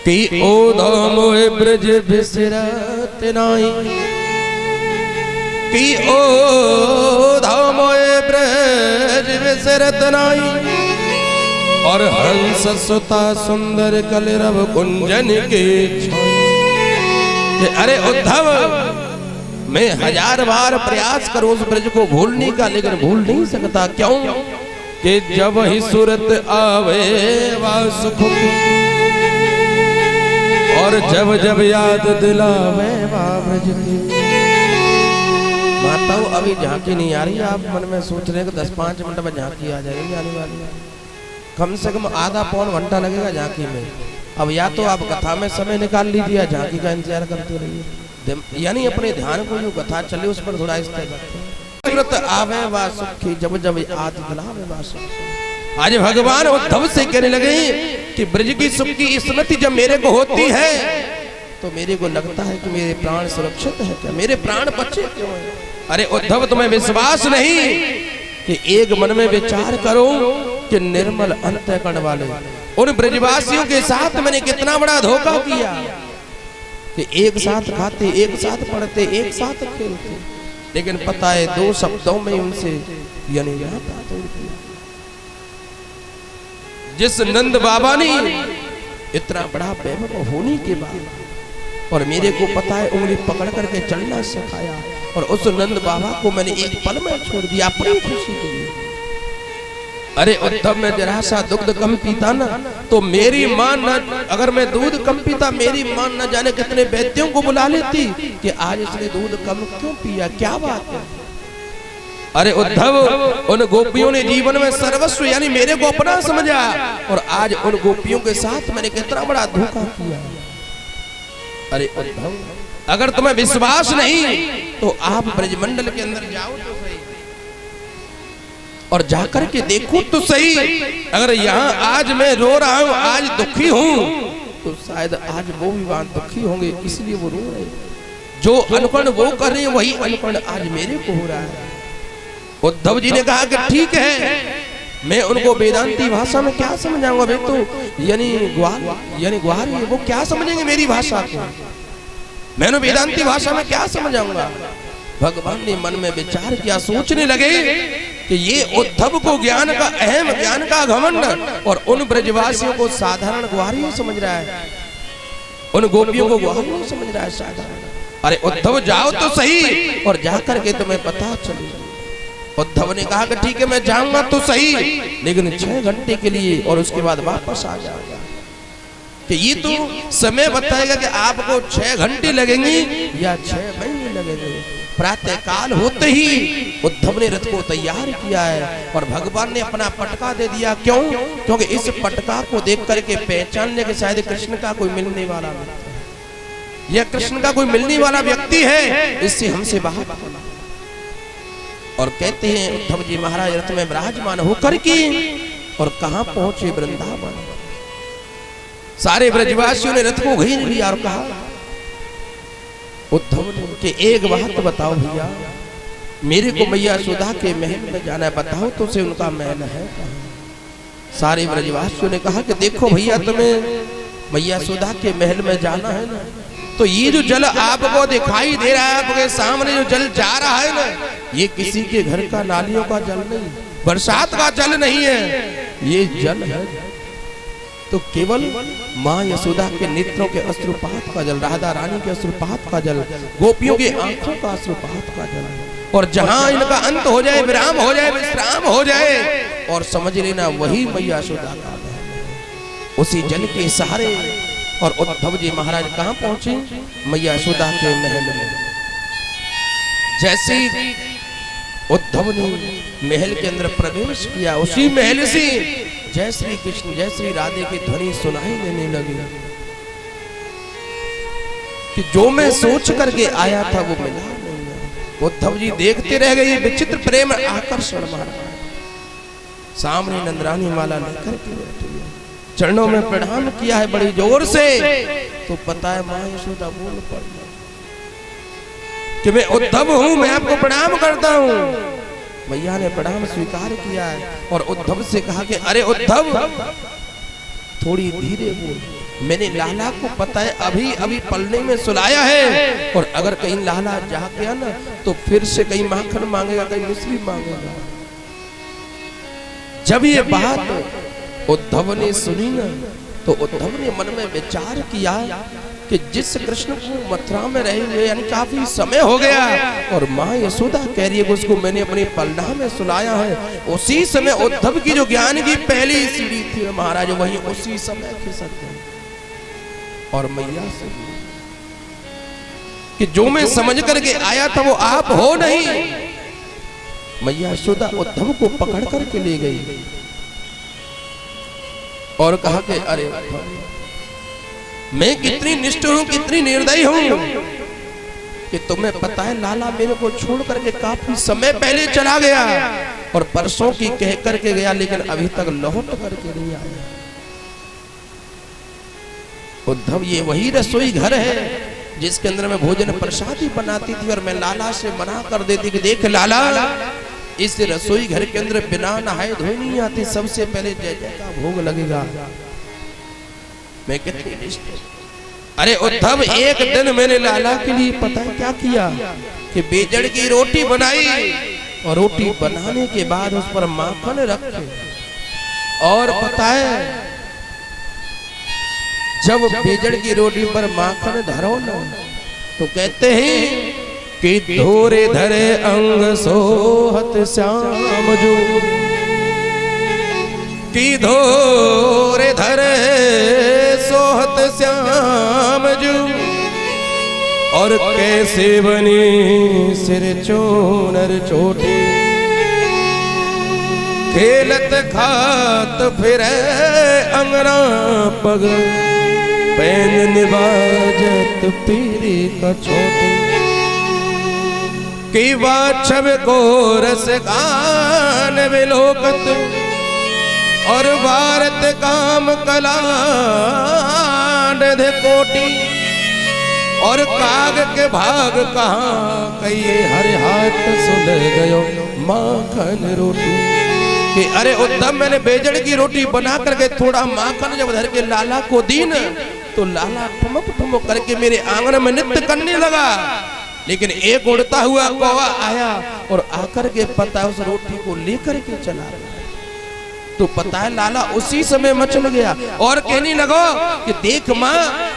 कि ओ धामोए ब्रज बिसरत नाई, कि ओ धामोए ब्रज बिसरत नाई, और हंस सुता सुंदर कलरव कुंजन के छाए। अरे उद्धव, मैं 1000 बार प्रयास करूं उस ब्रज को भूलने का, लेकिन भूल नहीं सकता। क्यों? कि जब ही सूरत आवे वा सुख और जब जब याद दिलावे वा ब्रज की। माताओं, अभी झांकी नहीं आ रही, आप मन में सोच रहे हैं कि 10-5 मिनट में झांकी आ जाएगी, आने वाली है। कम से कम आधा पौन घंटा लगेगा झांकी में। अब या तो आप कथा में समय निकाल लीजिए, झांकी का इंतजार करते रहिए, यानी अपने ध्यान को जो कथा चले उस पर थोड़ा स्थिर आवे वा सुखी जब जब याद दिलावे वा सुखी। आज भगवान उद्धव से कहने लगे कि ब्रज की सुख की स्मृति जब मेरे को होती है तो मेरे को लगता है कि मेरे प्राण सुरक्षित है क्या, मेरे प्राण बचे क्यों हैं? अरे उद्धव, तुम्हें विश्वास नहीं कि एक मन में विचार करो कि निर्मल अंतःकरण वाले उन ब्रजवासियों के साथ मैंने कितना बड़ा धोखा किया कि एक साथ खाते, एक साथ पढ़ते, एक साथ खेलते, लेकिन पता है 2 शब्दों में उनसे यानी जिस नंद बाबा ने इतना बड़ा वैभव होने के बाद और मेरे को पता है उंगली पकड़ करके चलना सिखाया, और उस नंद बाबा को मैंने एक पल में छोड़ दिया अपनी खुशी के लिए। अरे उद्धव, मैं जरा सा दूध कम पीता ना तो मेरी मां न, अगर मैं दूध कम पीता मेरी मां न जाने कितने वैद्यों को बुला लेती कि आज इसने दूध कम क्यों पिया, क्या बात है। अरे उद्धव, उन गोपियों ने जीवन में सर्वस्व यानी मेरे को अपना समझा, और आज उन गोपियों के साथ मैंने कितना बड़ा धोखा किया। अरे उद्धव, अगर तुम्हें विश्वास नहीं तो आप ब्रजमंडल के अंदर जाओ तो सही, और जाकर के देखो तो सही। अगर यहाँ आज मैं रो रहा हूँ, आज दुखी हूँ, तो शायद आज वो भी वहां दुखी होंगे, इसलिए वो रो रहे हैं। जो अनुकरण वो कर रहे हैं वही अनुकरण आज मेरे को हो रहा है। उद्धव जी ने कहा कि ठीक है, मैं उनको वेदांती भाषा में क्या समझाऊंगा, वे तो यानी ग्वार वो क्या समझेंगे मेरी भाषा को, मैं उन्हें वेदांती भाषा में क्या समझाऊंगा। भगवान ने मन में विचार किया, सोचने लगे कि ये उद्धव को ज्ञान का अहम, ज्ञान का घमंड, और उन ब्रजवासियों को साधारण ग्वारी समझ रहा है, उन गोपियों को ग्वारी समझ रहा है साधारण। अरे उद्धव, जाओ तो सही और जाकर के तुम्हें पता चले। उद्धव ने कहा कि ठीक है, मैं जाऊंगा तो सही, लेकिन 6 घंटे के लिए, और उसके बाद वापस आ जाऊंगा। कि ये तो समय बताएगा कि आपको 6 घंटे लगेंगे या 6 महीने लगेंगे। प्रातः काल होते ही उद्धव ने रथ को तैयार किया है, और भगवान ने अपना पटका दे दिया। क्यों? क्योंकि इस पटका को देख करके पहचानने के शायद कृष्ण का कोई मिलने वाला व्यक्ति है, यह कृष्ण का कोई मिलने वाला व्यक्ति है, इससे हमसे बाहर। और कहते हैं उद्धव जी महाराज रथ में विराजमान होकर के और कहां पहुंचे, वृंदावन। सारे ब्रजवासियों ने रथ को घेर लिया और कहा उद्धव के एक बात बताओ भैया, मेरे को मैया यशोदा के महल में जाना है, बताओ तो से उनका महल है। सारे ब्रजवासियों ने कहा कि देखो भैया, तुम्हें मैया यशोदा के महल में जाना है ना, तो ये जो जल आपको दिखाई दे रहा है, आपके सामने जो जल जा रहा है ना, ये किसी के घर का नालियों का जल नहीं, बरसात का जल नहीं है, ये जल है तो केवल माँ यशोदा के नेत्रों के अश्रुपात का जल, राधा रानी के अश्रुपात का जल, गोपियों की आंखों का अश्रुपात का जल। और जहां इनका अंत हो जाए, विराम हो जाए, विश्राम हो जाए, और समझ लेना वही मैया यशोदा का महल, उसी जल के सहारे। और उद्धव जी महाराज कहां पहुंचे? मैया यशोदा के महल में। जैसे उद्धव ने महल के अंदर प्रवेश किया, उसी महल से जय श्री कृष्ण, जय श्री राधे की ध्वनि सुनाई देने लगी कि जो मैं सोच करके आया था वो मिला नहीं। उद्धव जी देखते रह गए, विचित्र प्रेम आकर्षण मारा। सामने नंदरानी माला लेकर के बैठी है, चरणों में प्रणाम किया है बड़ी जोर से, तो पता है माँ यशोदा बोल पड़ी कि मैं उद्धव हूं, मैं आपको प्रणाम करता हूं। मैया ने प्रणाम स्वीकार किया है और उद्धव से कहा कि अरे उद्धव थोड़ी धीरे बोल, मैंने लाला को पता है अभी अभी पलने में सुलाया है, और अगर कहीं लाला जा गया ना तो फिर से कहीं माखन मांगेगा, कहीं मिश्री मांगेगा। जब ये बात उद्धव ने सुनी ना, तो उद्धव ने मन में विचार किया कि जिस कृष्ण को मथुरा में रहे हुए यानी काफी समय हो गया और माँ यशोदा कह रही है कि उसको मैंने अपनी पलना में सुलाया है, उसी समय उद्धव की जो ज्ञान की पहली सीढ़ी थी महाराज वही उसी समय खिसक गई और मैया से कि जो मैं समझ करके आया था वो आप हो नहीं। मैया यशोदा उद्धव को पकड़ करके ले गई और कहा कि अरे मैं कितनी निष्ठुर हूं, कितनी निर्दयी हूं कि तुम्हें पता है लाला मेरे को छोड़ करके काफी समय पहले चला गया और परसों की कह करके गया लेकिन अभी तक लौट करके नहीं आया। उद्धव ये वही रसोई घर है जिसके अंदर मैं भोजन प्रसादी बनाती थी और मैं लाला से मना कर देती कि देख लाला इस रसोई घर के अंदर बिना नहाए धोए नहीं आती, सबसे पहले जय जय का भोग लगेगा। मैं कितनी निष्ठुर। अरे उद्धव एक दिन मैंने लाला के लिए पता है क्या किया कि बेजड़ की रोटी बनाई और रोटी बनाने के बाद उस पर माखन रखे और पता है जब बेजड़ की रोटी पर माखन धरो ना तो कहते हैं कि धोरे धरे अंग सोहत श्याम जो कि धोरे धरे सोहत श्याम जो और कैसे बनी सिर चोनर चोटी खेलत खात फिर अंगना पग पैन निवाजत पीरी का छोटी कि वाछव को रस गान विलोकत और भारत काम कला निधि कोटि और काग के भाग कहाँ कहिए हरे हाथ सुन गयो माखन रोटी कि अरे उद्धव मैंने बेजड़ की रोटी बना करके थोड़ा माखन जब धर के लाला को दी न तो लाला ठुमक ठुमक करके मेरे आंगन में नृत्य करने लगा, लेकिन एक उड़ता हुआ कौवा आया और आकर के पता उस रोटी को लेकर के चला गया। तो पता है लाला उसी समय मचल गया और कहने लगो कि देख माँ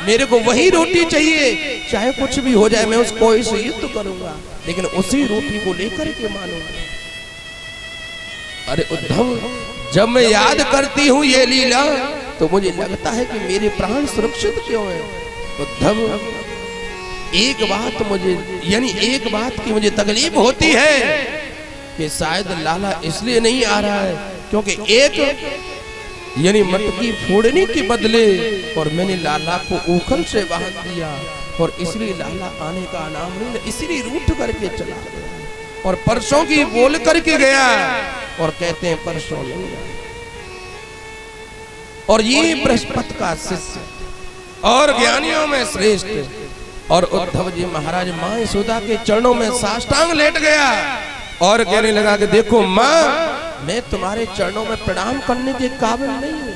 मेरे को वही रोटी चाहिए, चाहे कुछ भी हो जाए मैं उस कोई से युद्ध करूंगा लेकिन उसी रोटी को लेकर के मानूंगा। अरे उद्धव जब मैं याद करती हूँ ये लीला तो मुझे लगता है कि मेरे प्राण सुरक्षित क्यों है। उद्धव एक बात मुझे यानी एक बात की मुझे तकलीफ होती है कि शायद लाला इसलिए नहीं आ रहा है क्योंकि एक यानी मटकी फोड़ने के बदले और मैंने लाला को उखल से बांध दिया और इसलिए लाला आने का नाम नहीं, इसलिए रूठ करके चला गया और परसों की बोल करके गया और कहते हैं परसों नहीं आया। और ये बृहस्पति का शिष्य और ज्ञानियों में श्रेष्ठ और उद्धव जी महाराज माँ यशोदा के चरणों में साष्टांग लेट गया और कहने लगा कि देखो माँ मैं तुम्हारे चरणों में प्रणाम करने के काबिल नहीं हूँ।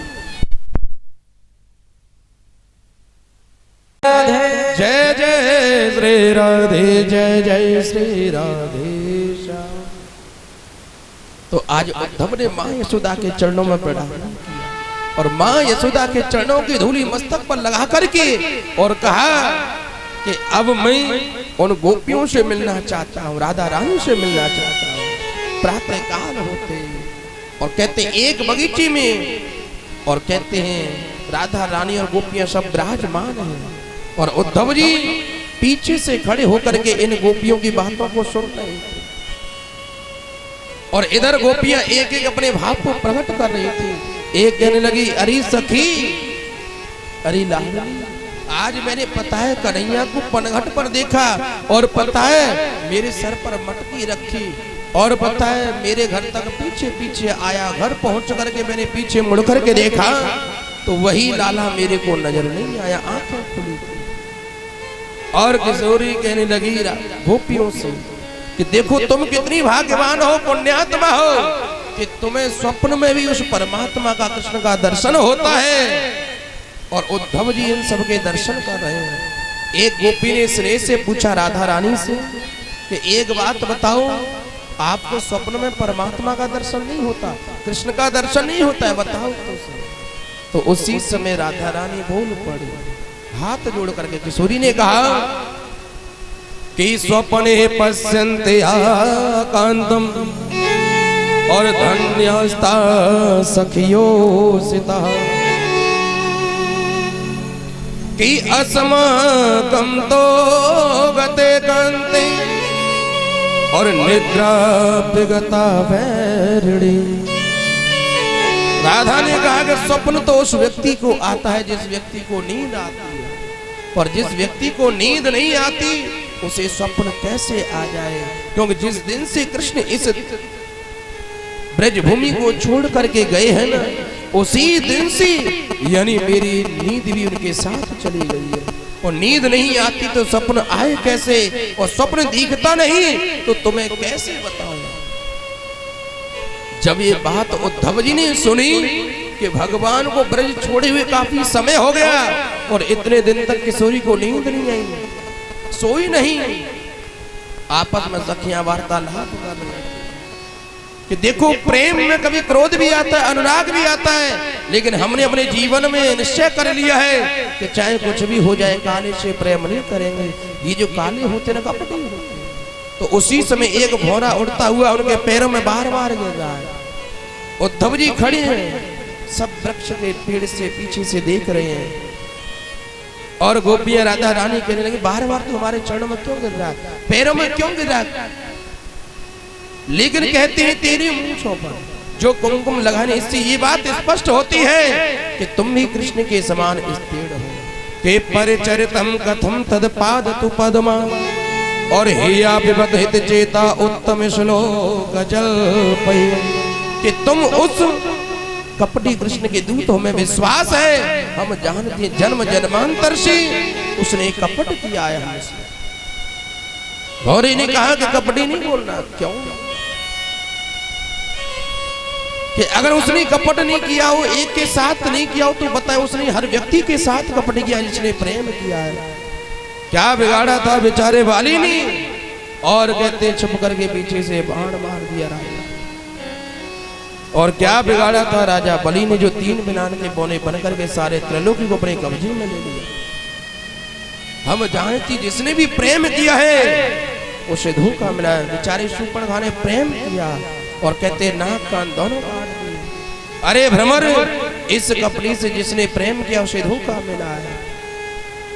जय जय श्री राधे जय जय श्री राधे। तो आज उद्धव ने माँ यशोदा के चरणों में प्रणाम किया और माँ यशोदा के चरणों की धूली मस्तक पर लगा करके और कहा कि अब मैं उन गोपियों से मिलना चाहता हूँ, राधा रानी से मिलना चाहता हूँ। प्रातः काल होते और कहते एक बगीचे में और कहते हैं राधा रानी और गोपियां सब विराजमान हैं और उद्धव जी पीछे से खड़े होकर के इन गोपियों की बातों को सुन रहे थे और इधर गोपियां एक एक अपने भाव को प्रकट कर रही थी। एक कहने लगी अरे सखी अरे लाडली आज मैंने पता है कन्हैया को पनघट पर देखा और पता है मेरे सर पर मटकी रखी और पता है मेरे घर तक पीछे पीछे आया, घर पहुंच करके मैंने पीछे मुड़ करके देखा तो वही लाला मेरे को नजर नहीं आया, आंखें खुली थी। और किशोरी कहने लगी गोपियों से कि देखो तुम कितनी भाग्यवान हो, पुण्यात्मा हो कि तुम्हें स्वप्न में भी उस परमात्मा का कृष्ण का दर्शन होता है। और उद्धव जी इन सब के दर्शन कर रहे हैं। एक गोपी ने श्रेय से पूछा राधा रानी से कि एक बात बताओ आपको स्वप्न में परमात्मा का दर्शन नहीं होता, कृष्ण का दर्शन नहीं होता है, बताओ तो सर। तो उसी समय राधा रानी बोल पड़ी, हाथ जोड़ करके किशोरी ने कहा कि स्वप्ने पश्यन्ते कांतम और धन्यस्ता सखियो सिता कि असमागम तो गते कांते और निद्रा विगता वैरिणी। राधा ने कहा कि स्वप्न तो उस व्यक्ति को आता है जिस व्यक्ति को नींद आती है, पर जिस व्यक्ति को नींद नहीं आती उसे स्वप्न कैसे आ जाए, क्योंकि जिस दिन से कृष्ण इस ब्रजभूमि को छोड़ करके गए हैं ना, उसी दिन से यानी मेरी नींद भी उनके साथ चली गई है। और नींद नहीं आती तो स्वप्न आए कैसे, और स्वप्न दिखता नहीं तो तुम्हें कैसे बताऊं। जब ये बात उद्धव जी ने सुनी कि भगवान को ब्रज छोड़े हुए काफी समय हो गया और इतने दिन तक किशोरी को नींद नहीं आई, सोई नहीं, आपस में सखियां वार्तालाप कर रही कि देखो प्रेम में कभी क्रोध भी आता है, अनुराग भी आता है, लेकिन हमने अपने जीवन में निश्चय कर लिया है कि चाहे कुछ भी हो जाए काले से प्रेम नहीं करेंगे। ये जो काले होते ना कपटी होते, तो उसी समय एक भौरा उड़ता हुआ उनके पैरों में बार बार गिर रहा है। उद्धव जी खड़े हैं, सब वृक्ष के पेड़ से पीछे से देख रहे हैं, और गोपियां राधा रानी कहने लगी बार बार तो हमारे चरणों में क्यों गिर रहा है, पैरों में क्यों गिर रहा है। लेकिन कहते हैं तेरी मूंछों पर जो कुमकुम लगाने, इससे ये बात स्पष्ट होती है कि तुम भी कृष्ण के समान स्थिर हो। के परिचरितम कथम तद पाद तु पद्मा और हिया विबत हित चेता उत्तम श्लोक जल्पई। कि तुम उस कपटी कृष्ण के दूत हो, में विश्वास है, हम जानते हैं जन्म जन्मांतर से उसने कपट किया है हमसे। गौरी ने कहा कि कपटी नहीं बोलना, क्यों कि अगर उसने कपट नहीं किया हो, एक के साथ नहीं किया हो, तो बताए उसने हर व्यक्ति के साथ कपट किया जिसने प्रेम किया है। क्या बिगाड़ा था बेचारे वाली ने, और कहते छुप करके पीछे से बाण मार दिया राजा। और क्या बिगाड़ा था राजा बलि ने, जो 3 बिनान के बोने बनकर के सारे त्रैलोकी को अपने कब्जे में ले लिया। हम जानती जिसने भी प्रेम किया है उसे धोखा मिला है। बेचारे शूर्पणखा ने प्रेम किया और कहते नाक कान दोनों काट दिए। अरे भ्रमर, इस कपड़ी से जिसने प्रेम किया उसे धोखा मिला है।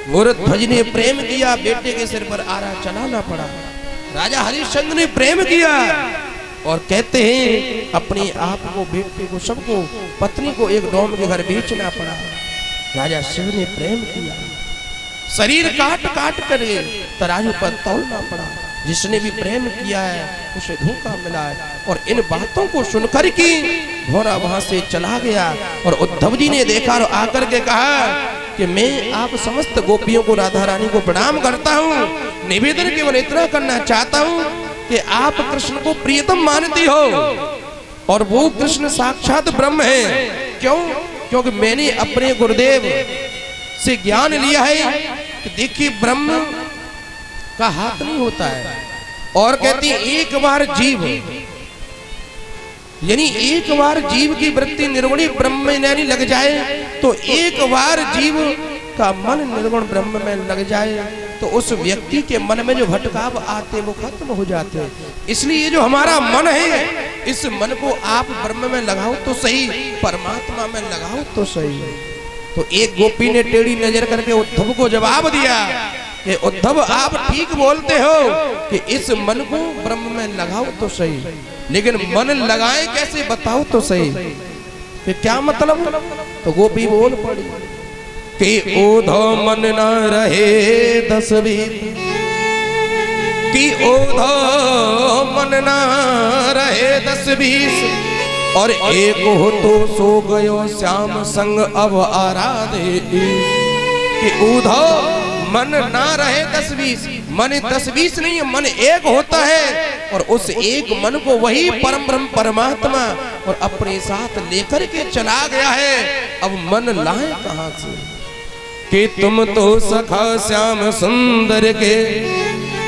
मूर्ध्वज ने प्रेम किया, बेटे के सिर पर आरा चलाना पड़ा। राजा हरिश्चंद्र ने प्रेम किया और कहते हैं अपने आप को, बेटे को, सबको, पत्नी को एक डोम के घर बेचना पड़ा। राजा शिव ने प्रेम किया, शरीर काट काट कर तराजू पर तौलना पड़ा। जिसने भी प्रेम किया है उसे धोखा मिला है। और इन बातों को सुनकर की घोड़ा वहां से चला गया। और उद्धव जी ने देखा और आकर के कहा कि मैं आप समस्त गोपियों को, राधा रानी को प्रणाम करता हूँ। निवेदन केवल इतना करना चाहता हूँ कि आप कृष्ण को प्रियतम मानती हो और वो कृष्ण साक्षात ब्रह्म है। क्यों? क्योंकि मैंने अपने गुरुदेव से ज्ञान लिया है कि देखिए ब्रह्म का हाथ नहीं होता है। और कहती है एक बार जीव, यानी एक बार जीव की वृत्ति निर्गुणी ब्रह्म में नहीं लग जाए, तो एक बार जीव का मन निर्गुण ब्रह्म में लग जाए तो उस व्यक्ति के मन में जो भटकाव आते वो खत्म हो जाते हैं। इसलिए जो हमारा मन है, इस मन को आप ब्रह्म में लगाओ तो सही, परमात्मा में लगाओ तो सही। तो एक गोपी ने टेढ़ी नजर करके उद्धव को जवाब दिया कि उद्धव आप ठीक बोलते हो कि इस मन को ब्रह्म में लगाओ तो सही, लेकिन मन लगाए कैसे बताओ तो सही। कि क्या मतलब? तो गोपी बोल पड़ी कि उद्धव मन न रहे 10-20, कि उद्धव मन न रहे 10-20, और एक हो तो सो गयो श्याम संग अब आराधे। कि उद्धव मन ना रहे 10-20, मन 10-20 नहीं, मन एक होता है। और उस एक मन को वही परम ब्रह्म परमात्मा और अपने साथ लेकर के चला गया है। अब मन लाए कहां से? कि तुम तो सखा श्याम सुंदर के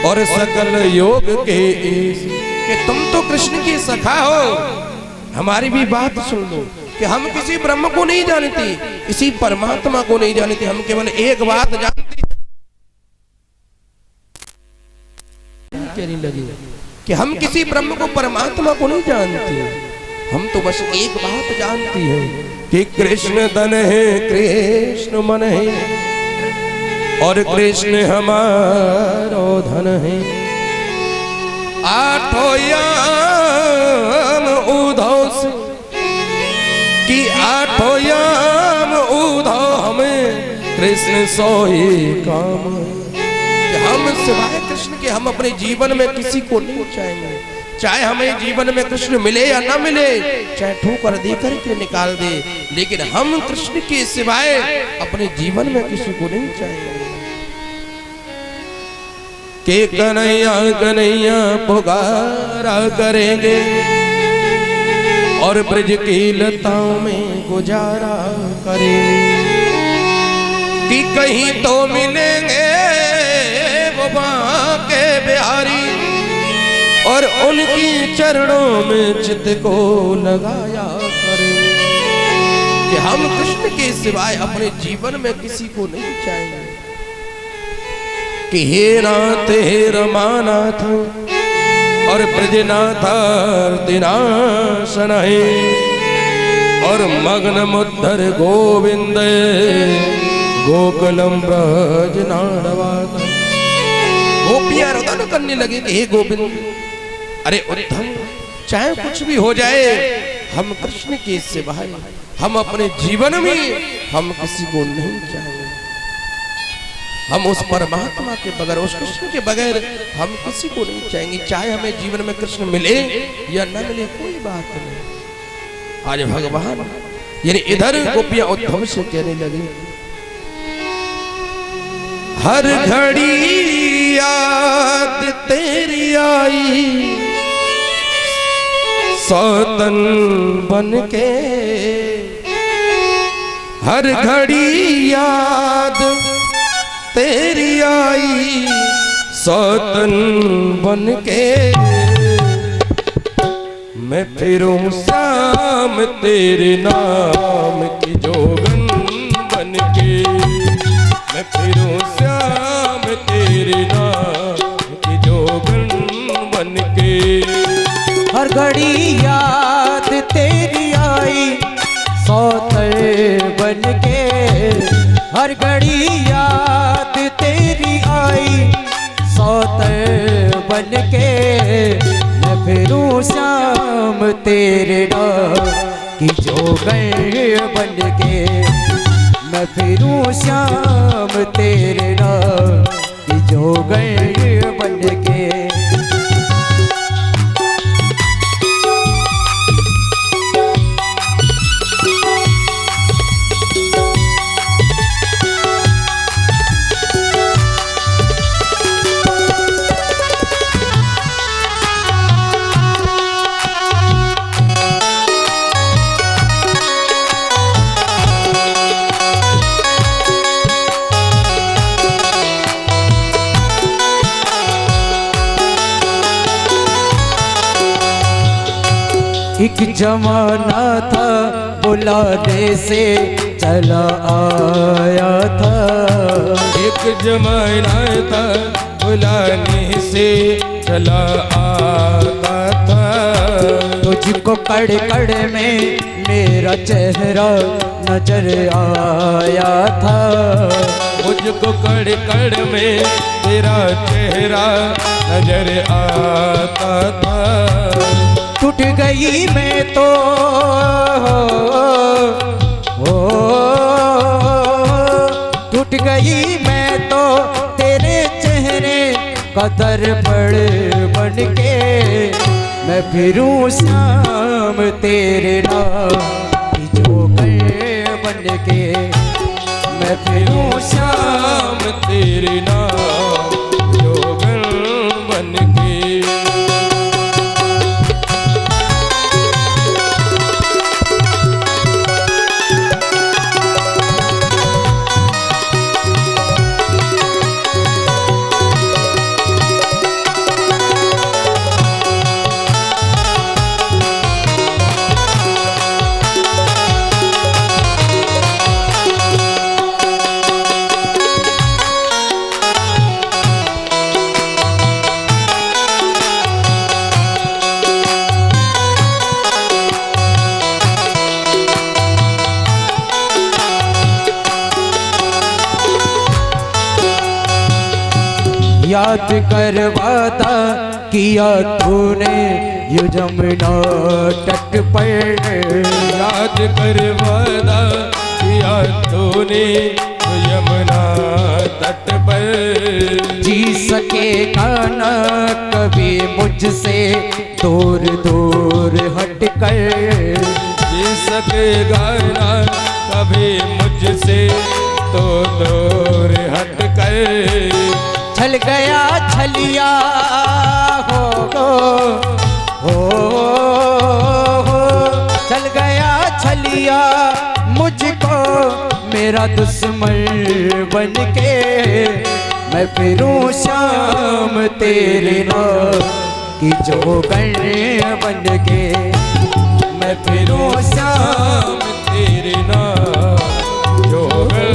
और सकल योग के, कि तुम तो कृष्ण की सखा हो। हमारी भी बात सुन लो कि हम किसी ब्रह्म को नहीं जानती, किसी परमात्मा को नहीं जानती, हम केवल एक बात जानती कहने लगी कि हम किसी ब्रह्म को परमात्मा को नहीं जानते, हम तो बस एक बात जानती है कि कृष्ण धन है, कृष्ण मन है और कृष्ण हमारो धन है। आठों याम उधो से कि आठों याम उधो हमें कृष्ण सोई काम, कि हम सिवाय कृष्ण के हम अपने जीवन में किसी को नहीं चाहेंगे, चाहे हमें जीवन में कृष्ण मिले या ना मिले, चाहे ठोकर देकर के निकाल दे, लेकिन हम कृष्ण के सिवाय अपने जीवन में किसी को नहीं चाहेंगे। के कन्हैया कन्हैया पुकारा करेंगे और ब्रज की लताओं में गुजारा करेंगे, कि कहीं तो मिलेंगे वो वहाँ के बिहारी और उनकी चरणों में चित को लगाया करें, कि हम कृष्ण के सिवाय अपने जीवन में किसी को नहीं चाहेंगे। कि हे नाथ हे रमानाथ और ब्रजनाथ दिनाशन है और मग्न मुद्धर गोविंद गोकुलम ब्रज नाड़वात। गोपियां रोदन करने लगे कि हे गोविंद, अरे उद्धव, चाहे कुछ भी हो जाए, हम कृष्ण के सिवाय हम अपने जीवन में हम किसी को नहीं चाहेंगे। हम उस परमात्मा के बगैर, उस कृष्ण के बगैर हम किसी को नहीं चाहेंगे, चाहे हमें जीवन में कृष्ण मिले या न मिले, कोई बात नहीं। आज भगवान यानी इधर गोपियां उद्धव से कहने लगी, हर घड़ी याद तेरी आई सौतन बन के, हर घड़ी याद तेरी आई सौतन बन के, मैं फिरूं शाम तेरे नाम की जोगन बन के, मैं फिरूं श्याम तेरे नाम की जोगन बन के। हर घड़ी याद तेरी आई सौतन बन के, हर घड़ी याद तेरी आई सौतन बन के, मैं फिरूं शाम तेरे नाम की जोगन बन के, मैं फिरूं शाम तेरे नाम की जोगन बन के। एक जमाना था बुलाने से चला आया था, एक जमाना था बुलाने से चला आता था, तुझको कड़ कड़ में मेरा चेहरा नजर आया था, मुझको कड़ कड़ में तेरा चेहरा नजर आता था। टूट गई मैं तो टूट गई मैं तो तेरे चेहरे का दर्पण बन के, मैं फिरूं शाम तेरे नाम की जोगन बन के, मैं फिरूं शाम तेरे नाम जोगन बन के। याद कर वादा किया तूने ये जमुना तट पर। याद कर वादा किया तूने यमुना तट पर। जी सकेगा ना कभी मुझसे दूर दूर हट कर। जी सकेगा ना कभी मुझसे तो दूर हट कर। छल गया छलिया हो चल गया छलिया मुझको मेरा दुश्मन बन के। मैं फिरूं शाम तेरे नाम की जोगन बन के। मैं फिरूं शाम तेरे नाम जोगन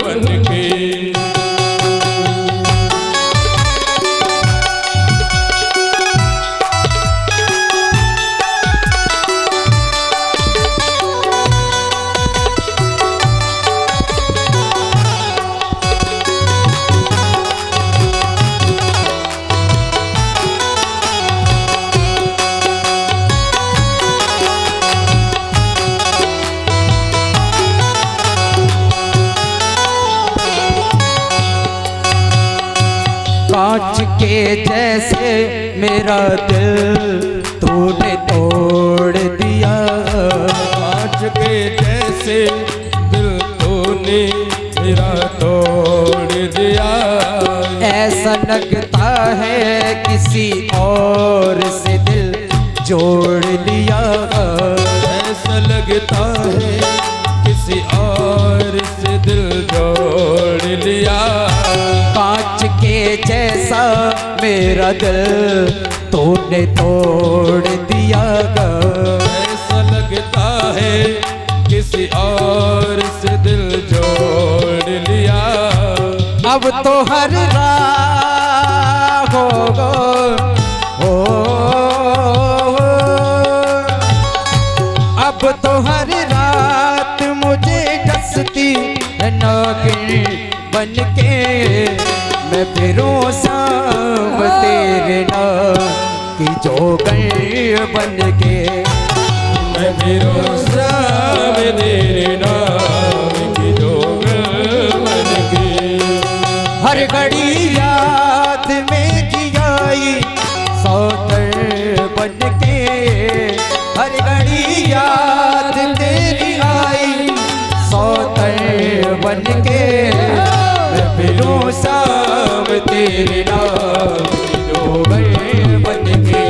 बन के। कांच के जैसे मेरा दिल तूने तोड़ दिया। कांच के जैसे दिल तूने मेरा तोड़ दिया। ऐसा लगता है किसी और से दिल जोड़ लिया। ऐसा लगता है किसी और से दिल जोड़ लिया। कांच के जैसा मेरा दिल तूने तोड़ दिया। ऐसा लगता है किसी और से दिल जोड़ लिया। अब तो हर राह हो अब तो हर रात मुझे डसती है नागिन बन के। मैं फिरूं शाम तेरे नाम की जोगन बन के। मैं फिरूं शाम तेरे नाम की जोगन बन के। हर घड़ी याद में जियाई सौतर बन के। हर घड़ी याद तेरी आई सौतर बन के। मैं फिरूं शाम तेरे नाम की जोगन बन के।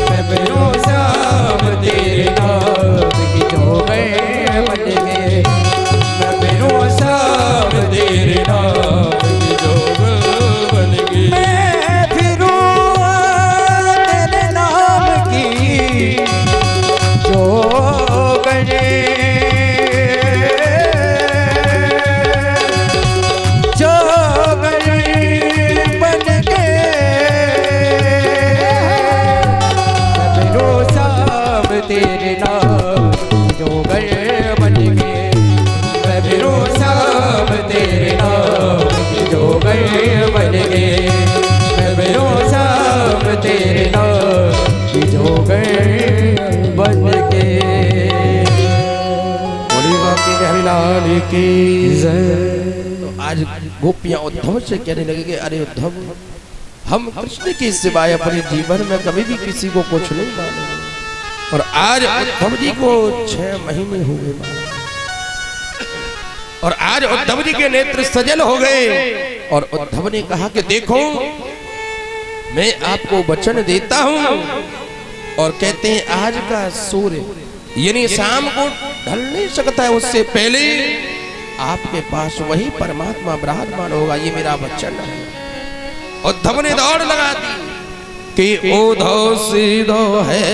मैं फिरूं शाम तेरे नाम की जोगन बन के। मैं फिरूं शाम तेरे नाम की जोगन बन के। मैं फिरूं तेरे नाम की जोगन तेरे नाम जोगन बन के। मैं फिरूं शाम तेरे नाम जोगन बन के। मैं फिरूं शाम तेरे नाम जोगन बन के। बोली बाकी हरिलाल की जय। तो आज गोपियां उद्धव से कहने लगे कि अरे उद्धव, हम कृष्ण के सिवाय अपने जीवन में कभी भी किसी को कुछ नहीं माने। और आज उद्धव जी को 6 महीने हो गए और आज उद्धव जी के नेत्र सजल हो गए। और उद्धव ने कहा कि देखो, मैं आपको वचन देता हूं। और कहते हैं आज का सूर्य यानी शाम को ढल नहीं सकता है, उससे पहले आपके पास वही परमात्मा विराजमान होगा। ये मेरा वचन है। उद्धव ने दौड़ लगा दी कि उद्धव सीधो है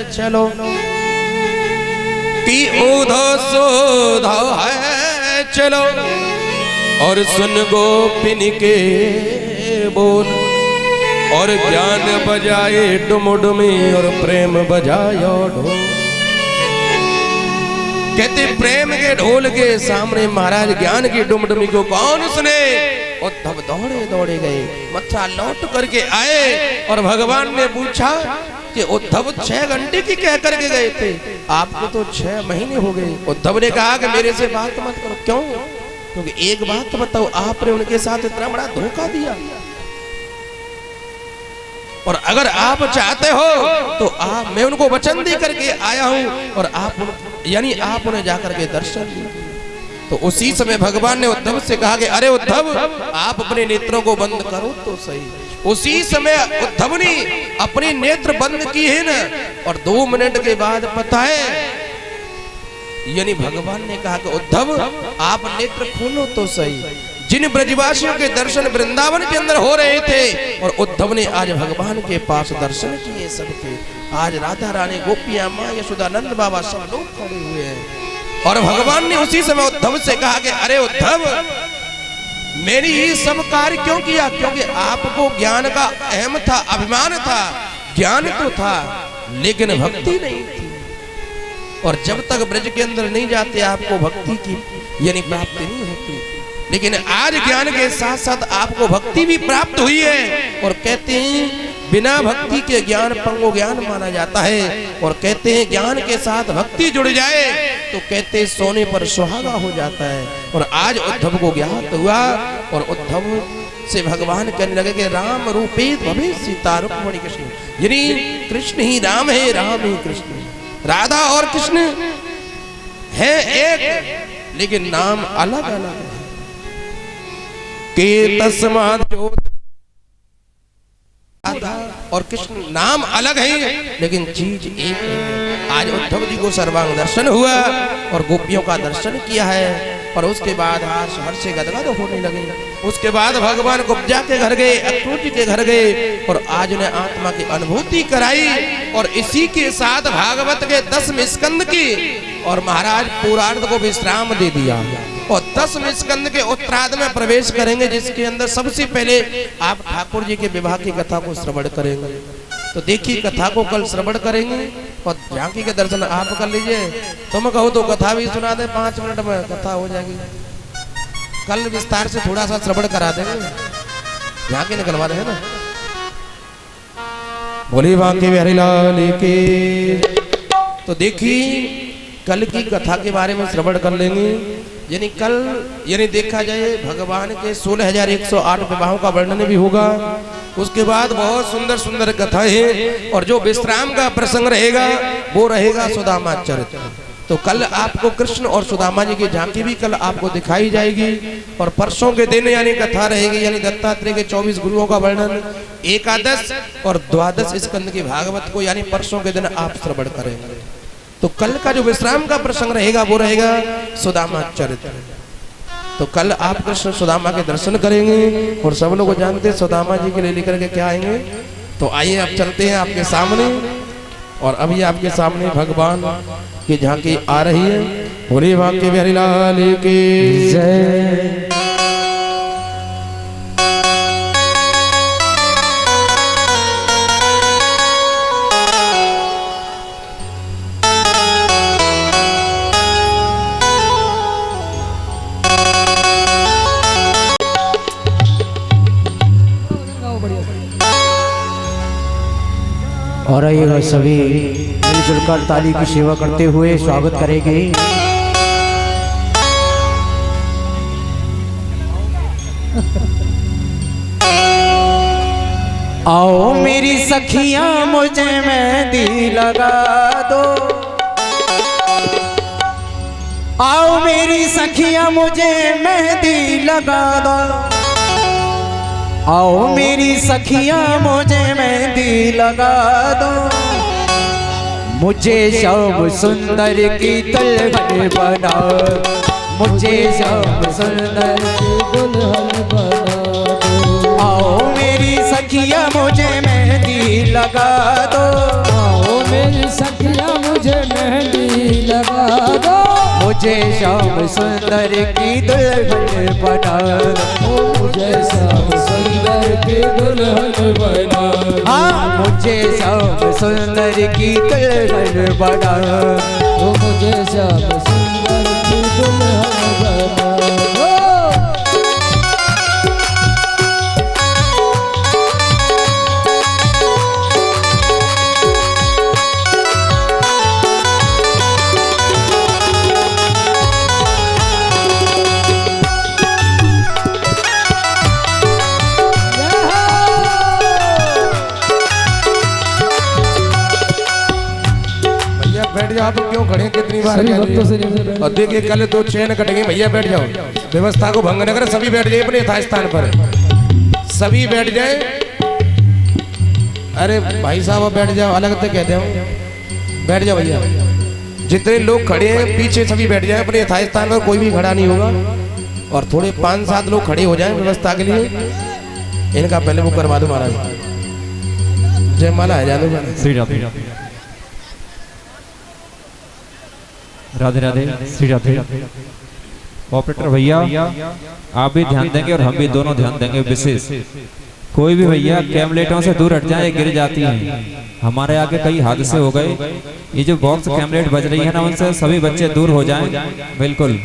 चलो, कि उद्धव सोधव है चलो। और सुन गोपिन के बोल, और ज्ञान बजाए डुमडुमी और प्रेम बजायो ढोल। कहते प्रेम के ढोल के सामने महाराज ज्ञान की डुमडुमी को कौन सुने। उद्धव दौड़े दौड़े गए, मथुरा लौट करके आए और भगवान ने पूछा कि उद्धव 6 घंटे की कह करके गए थे, आपको तो 6 महीने हो गए। उद्धव ने कहा कि मेरे से बात मत करो। क्यों? क्योंकि एक बात बताओ, आपने उनके साथ इतना बड़ा धोखा दिया, और अगर आप चाहते हो तो मैं उनको वचन दे करके आया हूं, और यानी आप उन्हें जाकर के दर्शन दीजिए। तो उसी समय भगवान ने उद्धव से कहा कि अरे उद्धव, आप अपने नेत्रों को बंद करो तो सही। उसी समय उद्धव ने अपने नेत्र बंद किए हैं ना, और 2 मिनट के बाद पता है, यानी भगवान ने कहा कि उद्धव आप नेत्र खोलो तो सही। जिन ब्रजवासियों के दर्शन वृंदावन के अंदर हो रहे थे, और उद्धव ने आज भगवान के पास दर्शन किए सबके। आज राधा रानी, गोपियां, माँ यशोदा, नंद बाबा सब लोग खड़े हुए हैं, और भगवान ने उसी समय उद्धव से कहा कि अरे उद्धव, मेरी ये सब कार्य क्यों किया? क्योंकि आपको ज्ञान का अहम था, अभिमान था, ज्ञान तो था लेकिन भक्ति नहीं थी, और जब तक ब्रज के अंदर नहीं जाते आपको भक्ति की यानी प्राप्ति नहीं होती। लेकिन आज ज्ञान के साथ साथ आपको भक्ति भी प्राप्त हुई है, और कहते हैं बिना भक्ति के ज्ञान पंगो ज्ञान माना जाता है, और कहते हैं ज्ञान के साथ भक्ति जुड़ जाए तो कहते हैं सोने पर सुहागा हो जाता है। और आज उद्धव को ज्ञात हुआ, और उद्धव से भगवान कहने लगे कि राम रूपे भवे सीता रुक्मिणी कृष्ण, यानी कृष्ण ही राम है, राम ही कृष्ण। राधा और कृष्ण है एक, लेकिन नाम अलग अलग है। के तस्मात् जो राधा और कृष्ण नाम अलग है, लेकिन चीज एक है। आज उद्धव जी को सर्वांग दर्शन हुआ और गोपियों का दर्शन किया है, और उसके बाद हर्ष से गदगद होने लगे। उसके बाद भगवान कुब्जा के घर गए, अक्रूर जी के घर गए, और आज उन्हें आत्मा की अनुभूति कराई। और इसी के साथ भागवत के 10वें स्कंद की और महाराज पूर्णार्ध को विश्राम दे दिया, और 10वें स्कंद के उत्तरार्ध में प्रवेश करेंगे, जिसके अंदर सबसे पहले आप ठाकुर जी के विवाह की कथा को श्रवण करेंगे। तो देखिए, कथा को कल श्रवण करेंगे, और झांकी के दर्शन आप कर लीजिए। तुम कहो तो कथा भी सुना दे, 5 मिनट में कथा हो जाएगी। कल विस्तार से थोड़ा सा श्रवण करा देंगे, झांकी निकलवा देंगे ना। बोले बांके बिहारी लाल की। तो देखिए, कल की कथा के बारे में श्रवण कर लेंगे। यानी कल यानी देखा जाए भगवान के 16,108 विवाहों का वर्णन भी होगा। उसके बाद बहुत सुंदर सुंदर कथाएं हैं, और जो विश्राम का प्रसंग रहेगा वो रहेगा सुदामा चरित्र। तो कल आपको कृष्ण और सुदामा जी की झांकी भी कल आपको दिखाई जाएगी। और परसों के दिन यानी कथा रहेगी, यानी दत्तात्रेय के 24 गुरुओं का वर्णन, एकादश और द्वादश स्कंद की भागवत को यानी परसों के दिन आप श्रवण करेंगे। तो कल का जो विश्राम का प्रसंग रहेगा वो रहेगा सुदामा चरित्र। तो कल आप कृष्ण सुदामा के दर्शन करेंगे, और सब लोग जानते हैं सुदामा जी के लिए लेकर के क्या आएंगे। तो आइए अब चलते हैं आपके सामने, और अभी आपके सामने भगवान की झांकी आ रही है। बोले बांके बिहारी लाल की जय। और आइएगा सभी मिलजुल कर ताली की सेवा करते हुए स्वागत करेंगे। आओ मेरी सखियां मुझे मेहंदी लगा दो, आओ मेरी सखियां मुझे मेहंदी लगा दो, आओ मेरी सखियां मुझे मेहंदी लगा दो, मुझे श्याम सुंदर की दुल्हन बना, मुझे श्याम सुंदर की दुल्हन बना दो। आओ मेरी सखियां मुझे मेहंदी लगा दो, आओ मेरी सखियां मुझे मेहंदी लगा दो, मुझे श्याम सुंदर की दुल्हन बना दो, मुझे श्याम सुंदर की दुल्हन बना दो, हाँ मुझे श्याम सुंदर की दुल्हन बना दो, मुझे श्याम सुंदर की दुल्हन बना दो। खड़े हैं, कितनी बार सभी कह भक्तों से दिए। निवेदन और देखिए कल 2 चैन कटेंगे, भैया बैठ जाओ, व्यवस्था को भंग न करें, सभी बैठ जाए अपने यथास्थान पर, सभी बैठ जाए। अरे भाई साहब बैठ जाओ, अलग तो कहते हैं, बैठ जाओ भैया। जितने लोग खड़े हैं पीछे सभी बैठ जाए अपने यथास्थान पर, कोई भी खड़ा नहीं होगा। और थोड़े 5-7 लोग खड़े हो जाए व्यवस्था के लिए, इनका पहले वो करवा दो महाराज। जय माला है जादू श्री राधे राधे राधे श्री राधे। ऑपरेटर भैया आप भी ध्यान देंगे और हम भी दोनों ध्यान देंगे विशेष। कोई भी भैया कैमलेटों से दूर हट जाए, गिर जाती हैं। हमारे आगे कई हादसे हो गए। ये जो बॉक्स कैमलेट बज रही है ना, उनसे सभी बच्चे दूर हो जाएं बिल्कुल।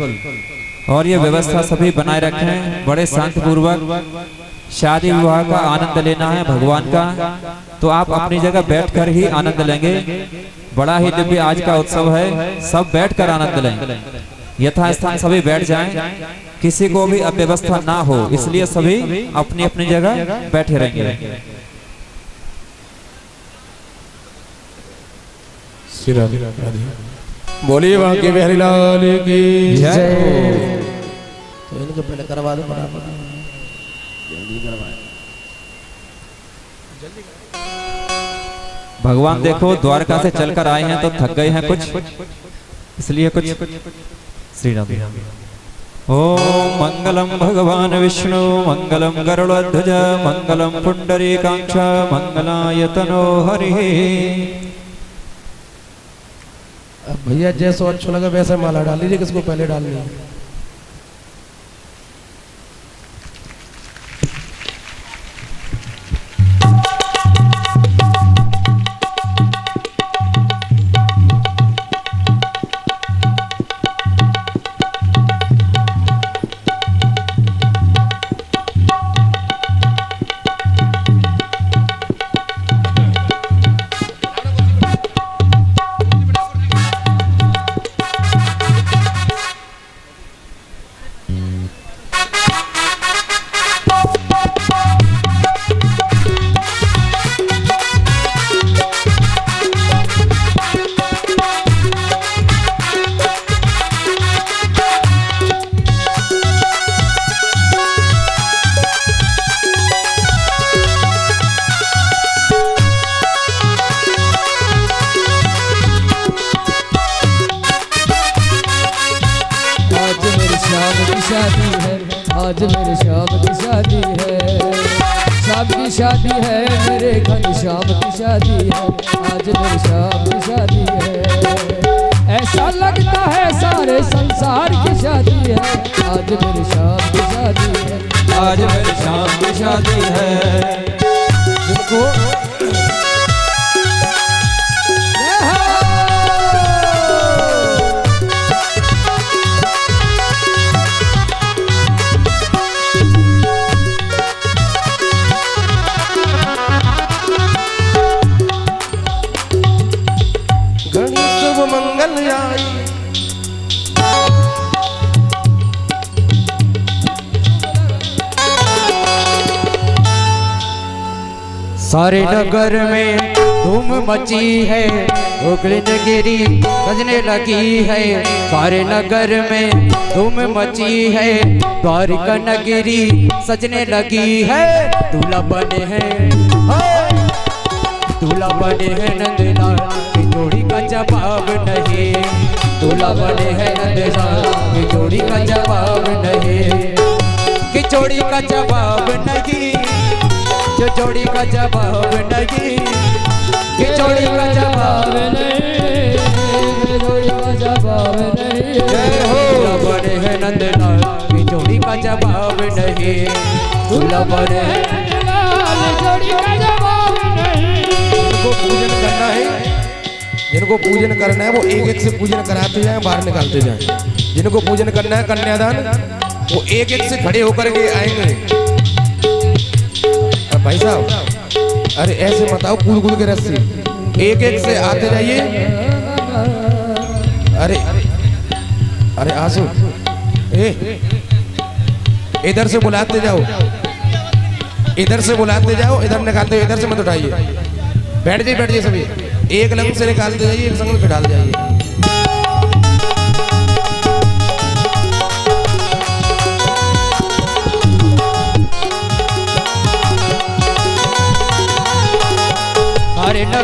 और ये व्यवस्था सभी बनाए रखें, बड़े शांतिपूर्वक। शादी विवाह का आनंद लेना है भगवान का, तो आप अपनी जगह बैठकर ही आनंद लेंगे। बड़ा ही दिव्य आज का उत्सव है, सब बैठकर आनंद लें। यथास्थान सभी बैठ जाएं, किसी को भी अव्यवस्था ना हो, इसलिए सभी अपनी अपनी जगह बैठे रहेंगे। बोलिए बांके बिहारी लाल की जय। तो इनको पहले करवा दो बराबर। भगवान देखो द्वारका से चलकर आए हैं तो थक गए हैं कुछ, इसलिए कुछ श्री राम। ओम मंगलम भगवान विष्णु मंगलम गरुड़ध्वज मंगलम पुंडरीकाक्ष मंगलाय तनो हरि। अब भैया जैसा अच्छा लगा वैसे माला डाल लीजिए, किसको पहले डालनी है। आज मेरे श्याम की शादी है, श्याम की शादी है, मेरे घन श्याम की शादी है। आज मेरे श्याम की शादी है, ऐसा लगता है सारे संसार की शादी है। आज मेरे श्याम की शादी है, आज मेरे श्याम की शादी है। जिनको मंगल आई सारे नगर में धूम मची है, उगली गिरी सजने लगी है। सारे नगर में धूम मची है, द्वारिका नगरी सजने लगी है। दूल्हा बने हैं, दूल्हा बने हैं नंदलाल की जोड़ी का जवाब नहीं। दूल्हा बने हैं नंदलाल की जोड़ी का जवाब नहीं, कि जोड़ी का जवाब नहीं, जो जोड़ी का जवाब नहीं, कि जोड़ी का जवाब नहीं, जोड़ी का जवाब नहीं। जय हो। दूल्हा बने हैं नंदलाल की जोड़ी का जवाब नहीं। दूल्हा बने हैं नंदलाल जोड़ी का जवाब नहीं। जिनको पूजन करना है, जिनको पूजन करना है वो एक एक से पूजन कराते जाएं, बाहर निकालते जाएं। जिनको पूजन करना है कन्यादान, वो एक एक से खड़े होकर के आएंगे। भाई साहब अरे ऐसे मत आओ, कूद कूद के रस्सी, एक एक से आते जाइए। अरे अरे आसू इधर से बुलाते जाओ, इधर से बुलाते जाओ, इधर निकालते हो, इधर से मत उठाइए। बैठ जाइए सभी, एक लंग से निकालते जाइए, एक संग में बैठा जाइए।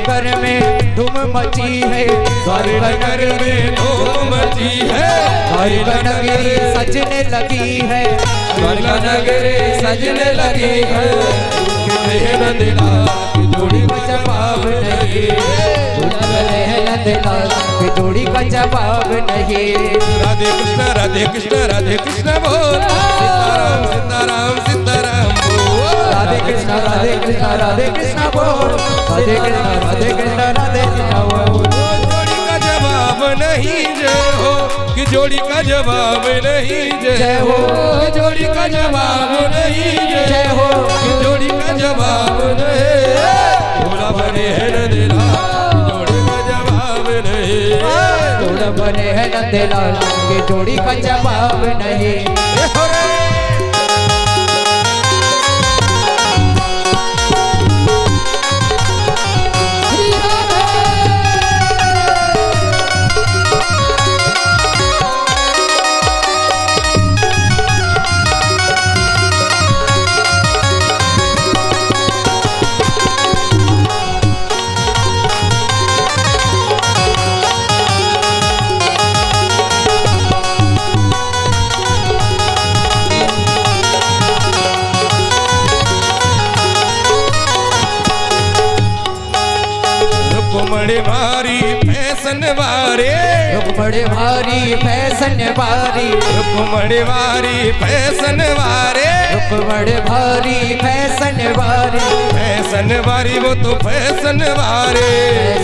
नगर में धूम मची है, द्वारका नगर में धूम मची है, द्वारका नगरी सजने लगी है, द्वारका नगरी सजने लगी है। नंदलाल की जोड़ी का जवाब नहीं, नंदलाल की जोड़ी का जवाब नहीं। राधे कृष्ण राधे कृष्ण राधे कृष्ण बोल, सीताराम सीताराम सीताराम बोल, राधे कृष्ण राधे कृष्ण राधे कृष्ण बोल, राधे कृष्ण राधे कृष्ण राधे कृष्ण बोल। जोड़ी का जवाब नहीं जय हो, कि जोड़ी का जवाब नहीं जय हो, जोड़ी का जवाब नहीं जय हो, कि जोड़ी का जवाब नहीं। भोला बने है नंदलाल जोड़ी का जवाब नहीं, जोड़ा बने है नंदलाल की जोड़ी का जवाब नहीं। रुक्मणी भारी फैशन वारे, रुक्मणी भारी फैशन वारी, रुक्मणी भारी फैशन वारे, रुक्मणी भारी फैशन वारी, फैशन वारी वो तो फैशन वारे,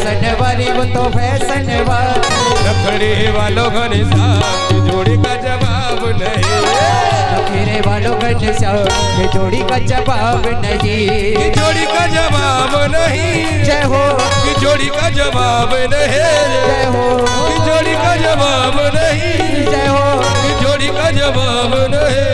फैशन वारी वो तो फैशन वारी। रखड़े वालों घनश्याम की जोड़ी का जवाब नहीं, रखड़े वालों घनश्याम की जोड़ी का जवाब नहीं, की जोड़ी का जवाब नहीं जय हो, की जोड़ी का जवाब नहीं जय हो, की जोड़ी का जवाब नहीं जय हो, की जोड़ी का जवाब नहीं।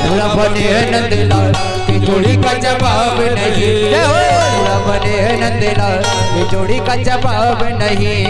जोड़ा बने है नंदलाल की जोड़ी का जवाब नहीं, जय हो, जोड़ा बने है नंदलाल की जोड़ी का जवाब नहीं।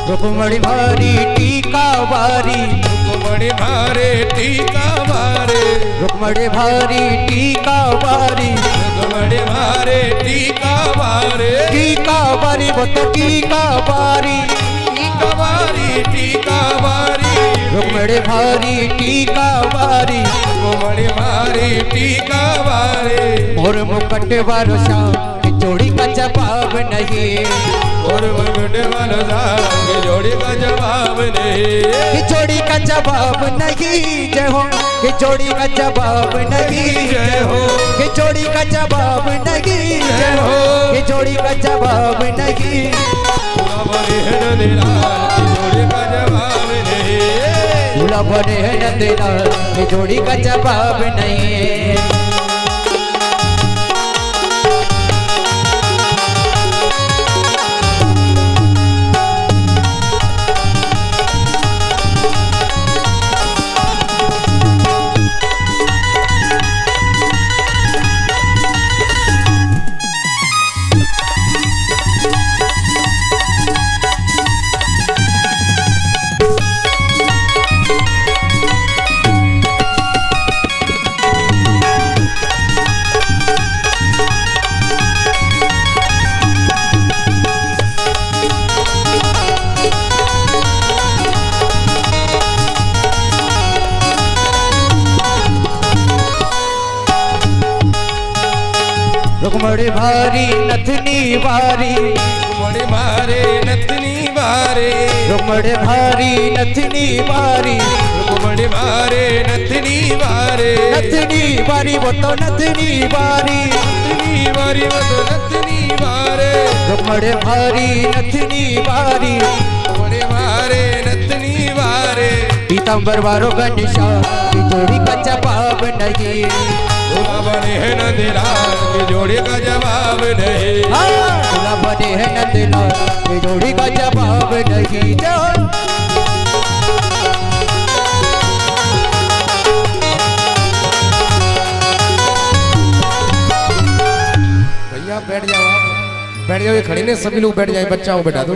रुक्मणी भारी टीका वारी, रुक्मणी भारे टीका वारे, रुक्मणी भारी टीका वारी, रुक्मणी भारे टीका वारे, टीका वारी वो तो टीका वारी, टीका वारी टीका वारी, रुक्मणी भारी टीका वारी, रुक्मणी भारी टीका वारे, मोर मुकुट वारो श्याम की जोड़ी का जवाब नहीं, और मुकुट वालो श्याम की जोड़ी का जवाब नहीं, की जोड़ी का जवाब नहीं जय हो, की जोड़ी का जवाब नहीं जय हो, की जोड़ी का जवाब नहीं जय हो, की जोड़ी का जवाब नहीं। भोला बने है नंदलाल की जोड़ी का जवाब नहीं, भोला बने है नंदलाल की जोड़ी का जवाब नहीं। रुक्मणी भारी नथनी वारी, रुक्मणी भारे नथनी मारे, रुकमणी भारी नथनी भारी, रुकमणी मारे नथनी मारे, नथनी भारी वो तो नथनी भारी, नथनी मारी वो तो नथनी मारे, रुकमणी भारी नथनी भारी, रुकमणी मारे नथनी मारे, पीतांबर वारो घनश्याम की जोड़ी का जवाब नहीं, दूल्हा बने है नंदलाल की जोड़ी का जवाब नहीं, दूल्हा बने है नंदलाल की जोड़ी का जवाब नहीं। भैया बैठ जाओ, बैठ जाओ, ये खड़े ने सभी लोग बैठ जाए, बच्चा हो बैठा दो,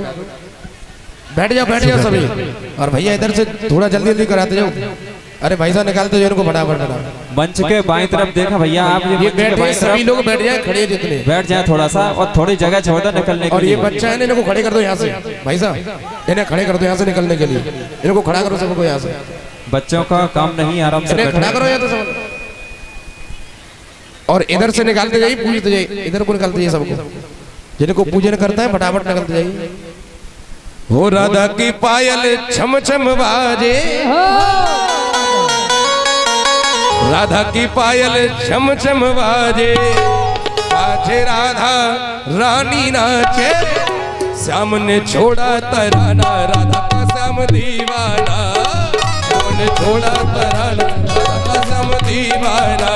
बैठ जाओ सभी। और भैया इधर से थोड़ा जल्दी जल्दी कराते जाओ, अरे भाई साहब निकालते जाओ इनको फटाफट। मंच के बाईं तरफ देखा भैया आप, ये बैठ जाए, सभी लोग बैठ जाए, खड़े जितने बैठ जाए थोड़ा सा, और थोड़ी जगह छोड़ दो निकलने के और ये लिए। बच्चा है इनको खड़े कर दो यहाँ से, भाई साहब इन्हें खड़े कर दो यहाँ से निकलने के लिए, इनको खड़ा करो सबको यहाँ से, बच्चों का काम नहीं, आराम से इन्हें खड़ा बैठो। करो यहाँ तो सब, और इधर से निकालते जाइए, पूजते जाइए, इधर को निकालते जाइए सबको, जिनको पूजन करता है फटाफट निकलते जाइए। हो राधा की पायल छम छम बाजे, राधा की पायल छम छम बाजे, पाछे राधा रानी नाचे, श्याम ने छोड़ा तराना, राधा का श्याम दीवाना, श्याम ने छोड़ा तराना, राधा का श्याम दीवाना,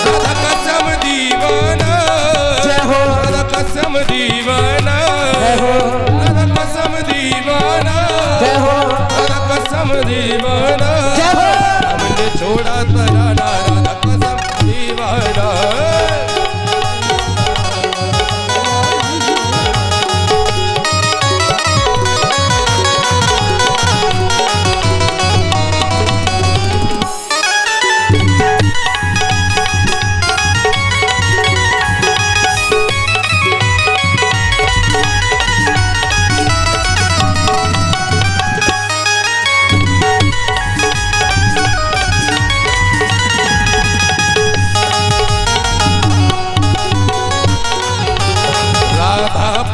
राधा का श्याम दीवाना, राधा का श्याम दीवाना, राधा का श्याम दीवाना, राधा कसम दीवाना, हमने छोड़ा तराना, राधा कसम दीवाना।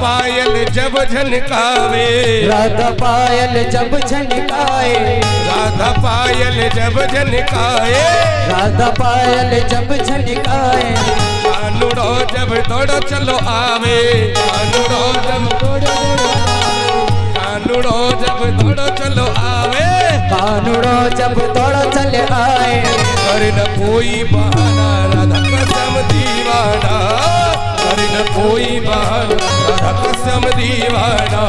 पायल जब झनकावे, राधा पायल जब झनकाए, राधा पायल जब झनकाए, राधा पायल जब झनकाए, कानुड़ो जब दौड़ो चलो आवे, कानुड़ो जब कानुड़ो जब दौड़ो चलो आवे, कानुड़ो जब दौड़ चले आए, कर न कोई बहाना, राधा कसम दीवाना, कर न कोई बहाना, राधा कसम दीवाना।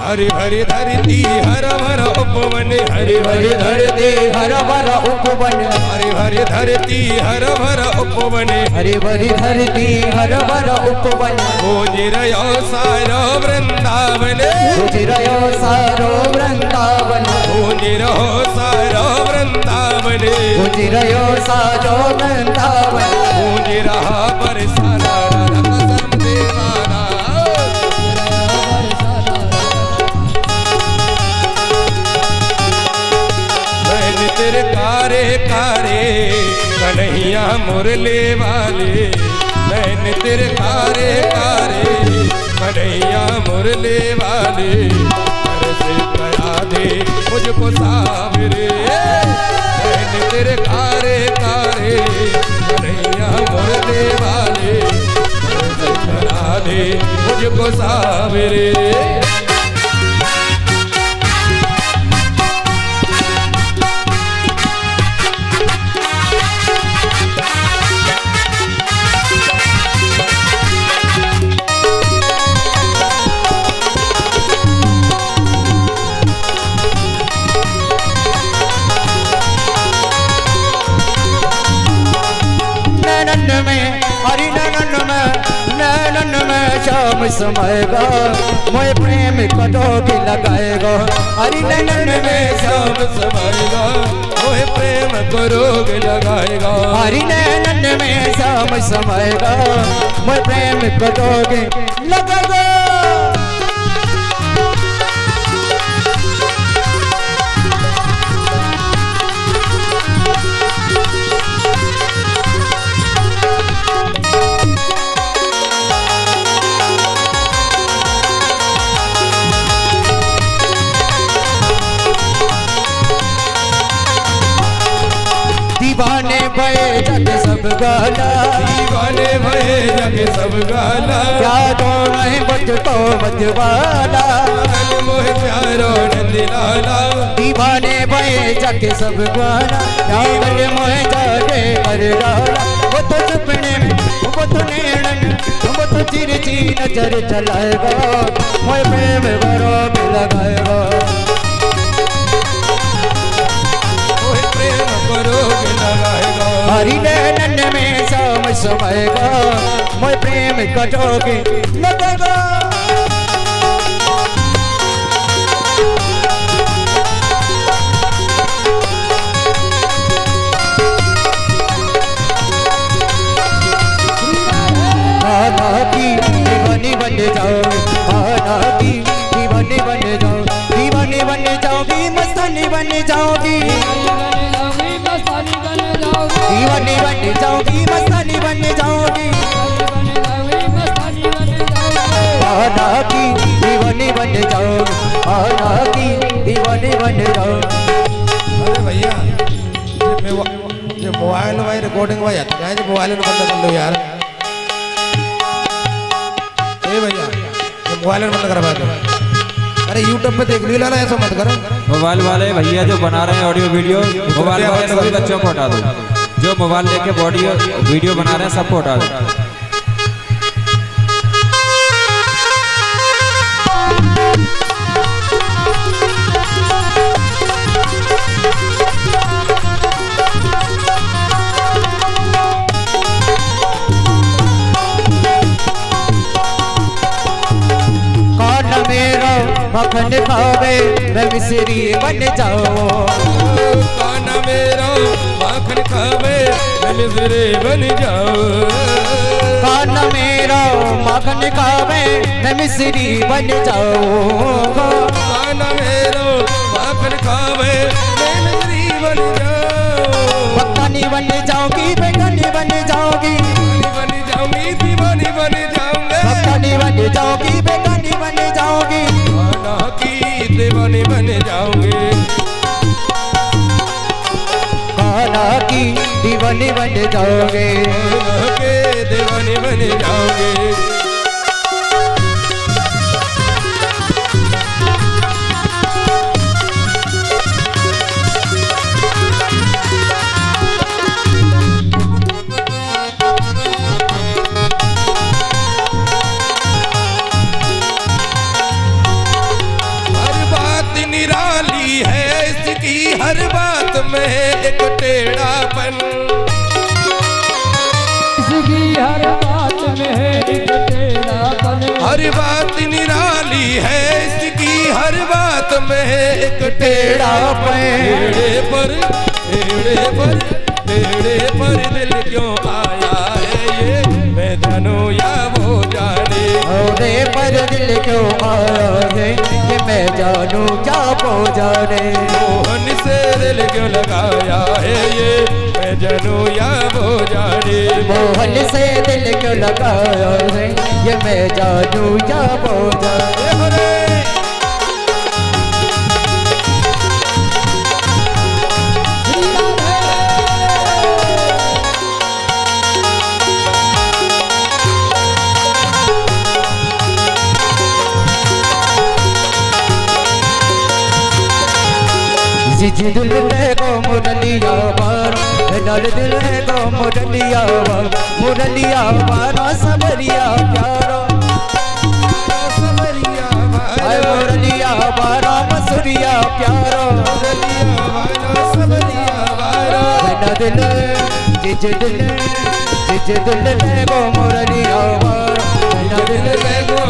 हरि हरि धरती हर भर उपवन, हरि हरि धरती हर भर उपवन, हरि हरि धरती हर भर उपवन, हरि भरी धरती हर भर उपवन, गुजरयो सारो वृंदावन, गुजरयो सारो वृंदावन, गुजरो सारो वृंदावन, गुजरयो सारो वृंदावन, गूंज रहा बरसाना, राधा कसम दीवाना। मैंने तेरे कारे कारे कन्हैया मुरली वाले, मैंने तेरे कारे कारे कन्हैया मुरली वाले, से करा दे मुझको सावरे, मैंने तेरे कारे कारे कन्हैया मुरली वाले, से करा दे मुझको सावरे। शाम समाएगा मोए प्रेम का डोगी लगाएगा हरि नैनन में शाम समाएगा मोहे प्रेम को रोग लगाएगा हरि नैनन में शाम समाएगा मोए प्रेम का डोगी लगाएगा दीवाने भये जग सब गाला दीवाने भये जग सब गाला यादों में मुझको मजवाला मोह प्यारो नंदलाला दीवाने भये जग सब गाला याद मोह जागे कर डाला वो तो सपने में वो तो नैनन वो तो चिरची नजर चलाएगा मोह प्रेम भरो में लगाएगा हरि नैनन में शाम समाएगा मोए प्रेम का डोगी लगाएगा आना की दीवानी बन जाओ आना की दीवानी बन जाओ दीवानी बन जाओगी मस्तानी बन जाओगी दीवानी बन जाओगी मस्तानी बन जाओगी आना की दीवानी बन जाओगी आना की दीवानी बन जाओगी अरे भैया ये मोबाइल भाई रिकॉर्डिंग भाई आता है मोबाइल बंद कर लो यार ए भैया ये मोबाइल बंद करवा दो अरे YouTube पे देख ली लाला ऐसा मत करो मोबाइल वाले भैया जो बना रहे हैं ऑडियो वीडियो मोबाइल वाले सभी बच्चों को हटा दो जो मोबाइल लेके ऑडियो वीडियो बना रहे हैं सबको हटा दो मखन खावे मैं मिसरी बन जाओ खाना मेरा माखन खावे मैं मिसरी बन जाओ खाना मेरा माखन खावे मैं मिसरी बन जाओ खाना मेरा माखन खावे मैं मिसरी बन जाओ बक्कानी बन जाओगी बेगानी बन जाओगी बन जाऊंगी दीवानी बन जाऊंगा बक्कानी बन जाओगी बेगानी बन जाओगी दीवानी बन जाओगे खाना की दीवानी बन जाओगे दीवानी बन जाओगे हर बात में एक टेढ़ापन इसकी हर बात में एक टेढ़ापन हर बात निराली है इसकी हर बात में एक टेढ़ापन टेढ़े पर दिल क्यों आया है ये मैं जानूं या वो जाने टेढ़े पर दिल क्यों आया है ये मैं जानूं क्या वो जाने मोहन से दिल क्यों लगाया है ये मैं जानूं या वो जाने मोहन से दिल क्यों लगाया है ये मैं जानूं या वो जाने जी दिल को मुरलिया बार डाल दिल को मुरलिया बार सबरिया प्यारा मुरलिया बार मसूरिया प्यारा दिल जिज दिल को मुरलिया बार दिल को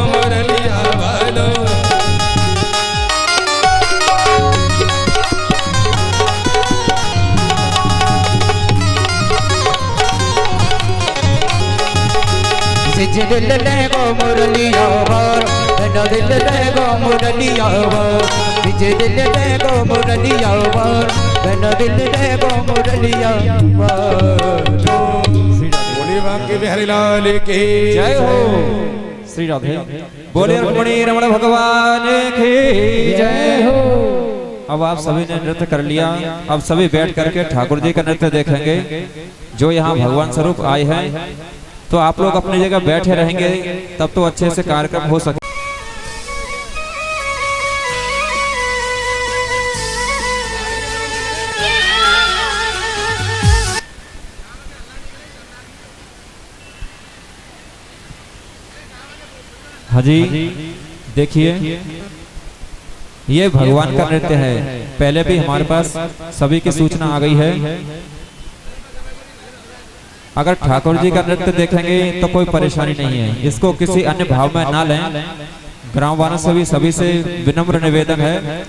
सिज दिल ले गो मुरलिया वार बिन दिल ले गो मुरलिया वार सिज दिल ले गो मुरलिया वार बिन दिल ले गो मुरलिया वार। बोली बांके बिहारी लाल की जय हो। श्री राधे बोले रुक्मिणी रमण भगवान की जय हो। अब आप सभी ने नृत्य कर लिया, अब सभी बैठ करके ठाकुर जी का नृत्य देखेंगे। जो यहाँ भगवान स्वरूप आए हैं तो आप लोग अपनी जगह बैठे रहेंगे, तब तो अच्छे से कार्यक्रम हो सके। हाँ जी देखिए, ये भगवान का नृत्य है। पहले भी हमारे पास सभी की सूचना आ गई है। अगर ठाकुर जी का नृत्य देखेंगे तो कोई परेशानी नहीं है, इसको किसी अन्य भाव में ना लें। ग्राम वालों से भी सभी से विनम्र निवेदन है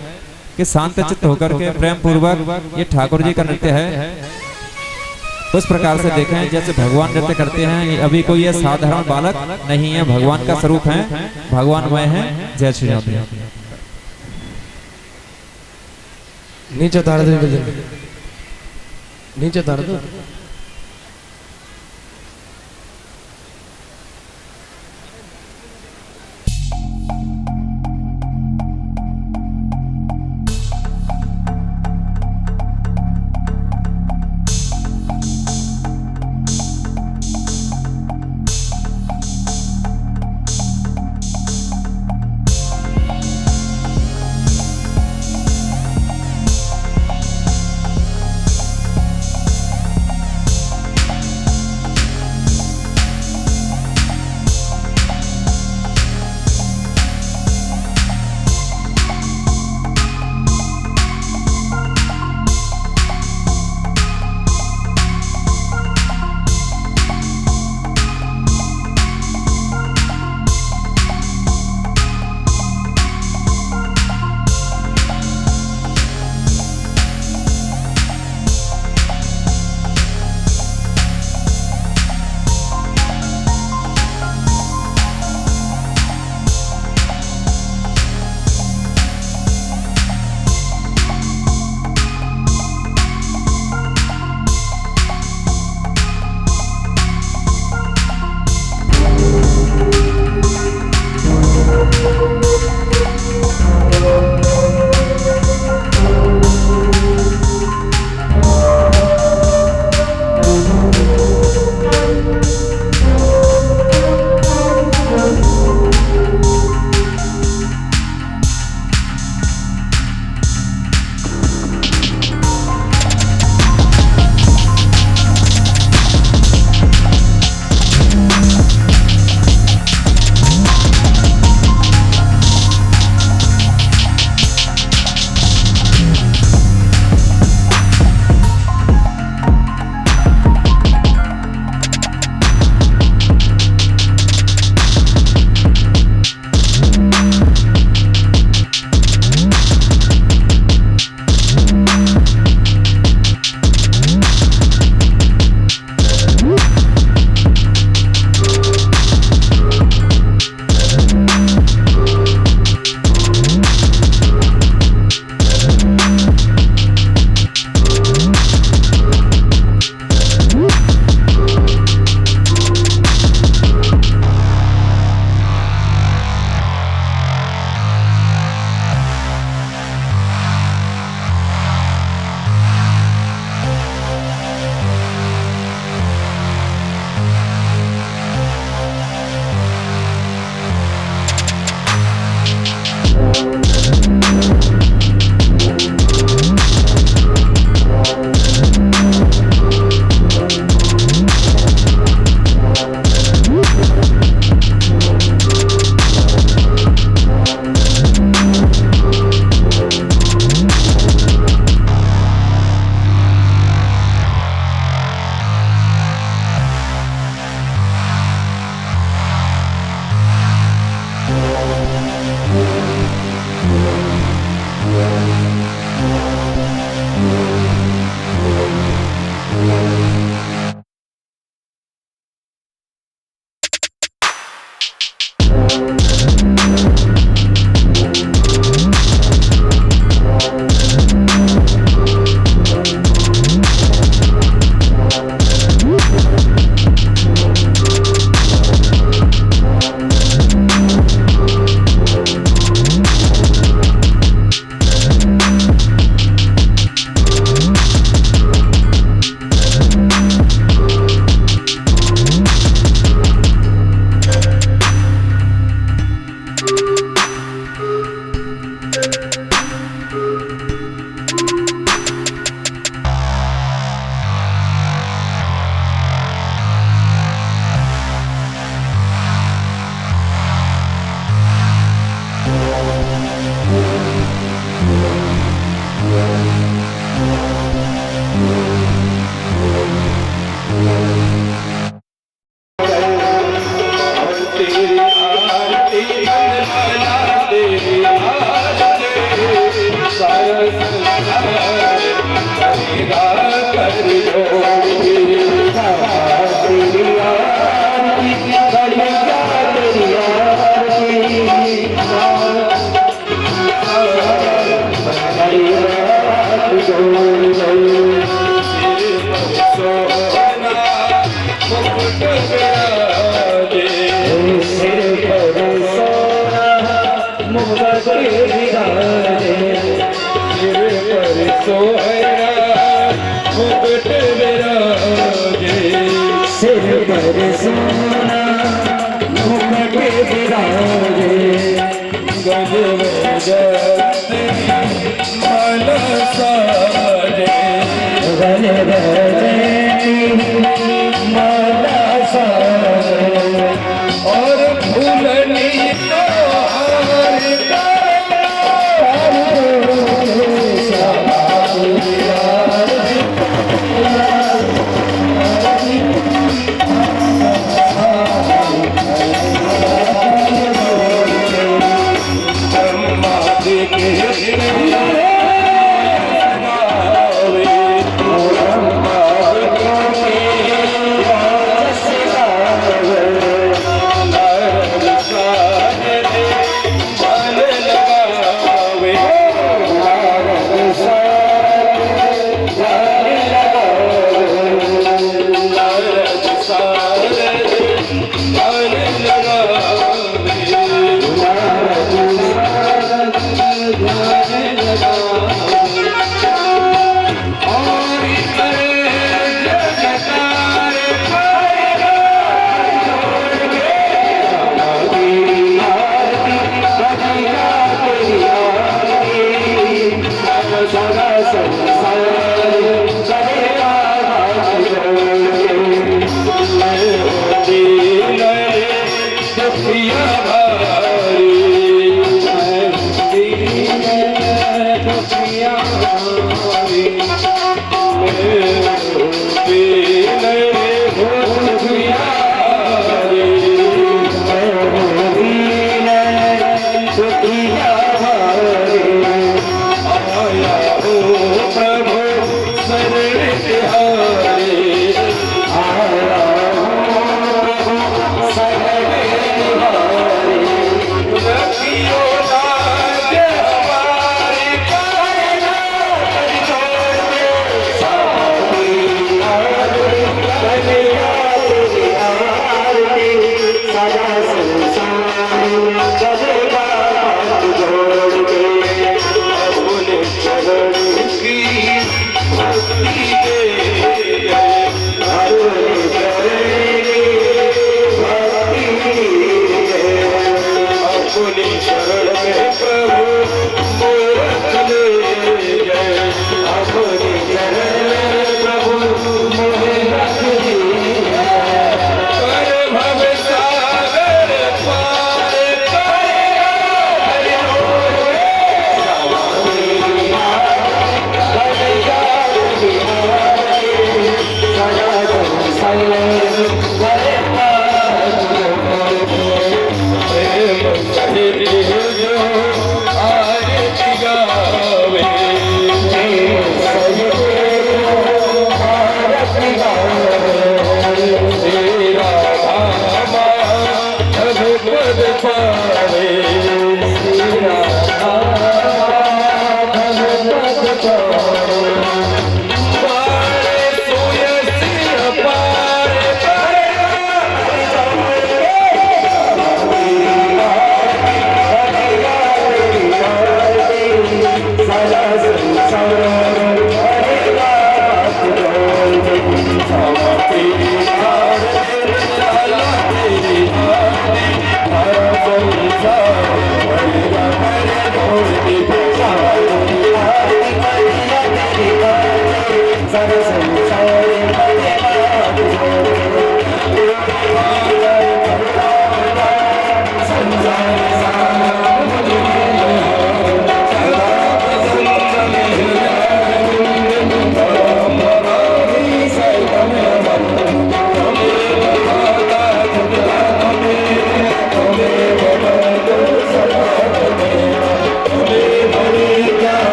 कि शांत चित्त होकर के प्रेम पूर्वक ये ठाकुर जी का नृत्य है उस प्रकार से देखें जैसे भगवान नृत्य करते हैं। ये अभी कोई ये साधारण बालक नहीं है, भगवान का स्वरूप है, भगवानमय है। जय श्री राम। नीचे उतार दो, नीचे उतार दो।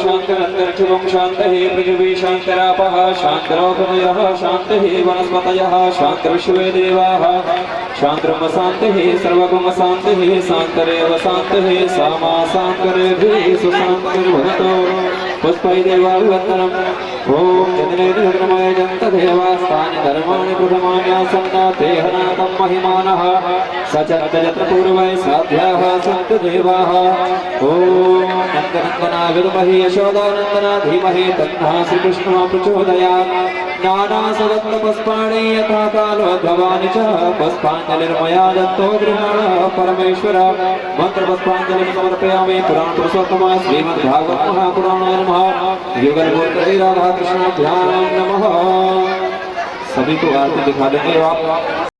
शांतिरंतरिक्षं शांतिः पृथिवी शांतिरापः शांतिरोपनयः शांतिः वनस्पतयः शांतिर्विश्वे देवाः शांतिर्ब्रह्म शांतिः सर्वब्रह्म शांतिः शांतिरेव शांतिः सामा शांतिरेभिः सुशांतिर्भवतु पुष्पै देवाभिवन्दनम् ओम जगन्नाथमय जन्तदेवास्तानि धर्माणि प्रथमान्यासन्ना तेहनातं महिमानः सचत्तयत्र पूर्वै साध्याः सन्तु देवाः ओम नन्दनन्दना विद्महे यशोदानन्दना धीमहि तन्नः श्रीकृष्णः प्रचोदयात् नानासवत्तपुष्पाणि यथा कालोद्भवानि च पुष्पाञ्जलिर्मया दत्तो गृहाण परमेश्वर मन्त्रपुष्पाञ्जलिं समर्पयामि पुराणपुरुषोत्तमाय श्रीमद्भागवत महापुराणाय नमः युगलगोत्र राधा कृष्ण ध्यान नमः। सभी को आरती दिखा देंगे आप।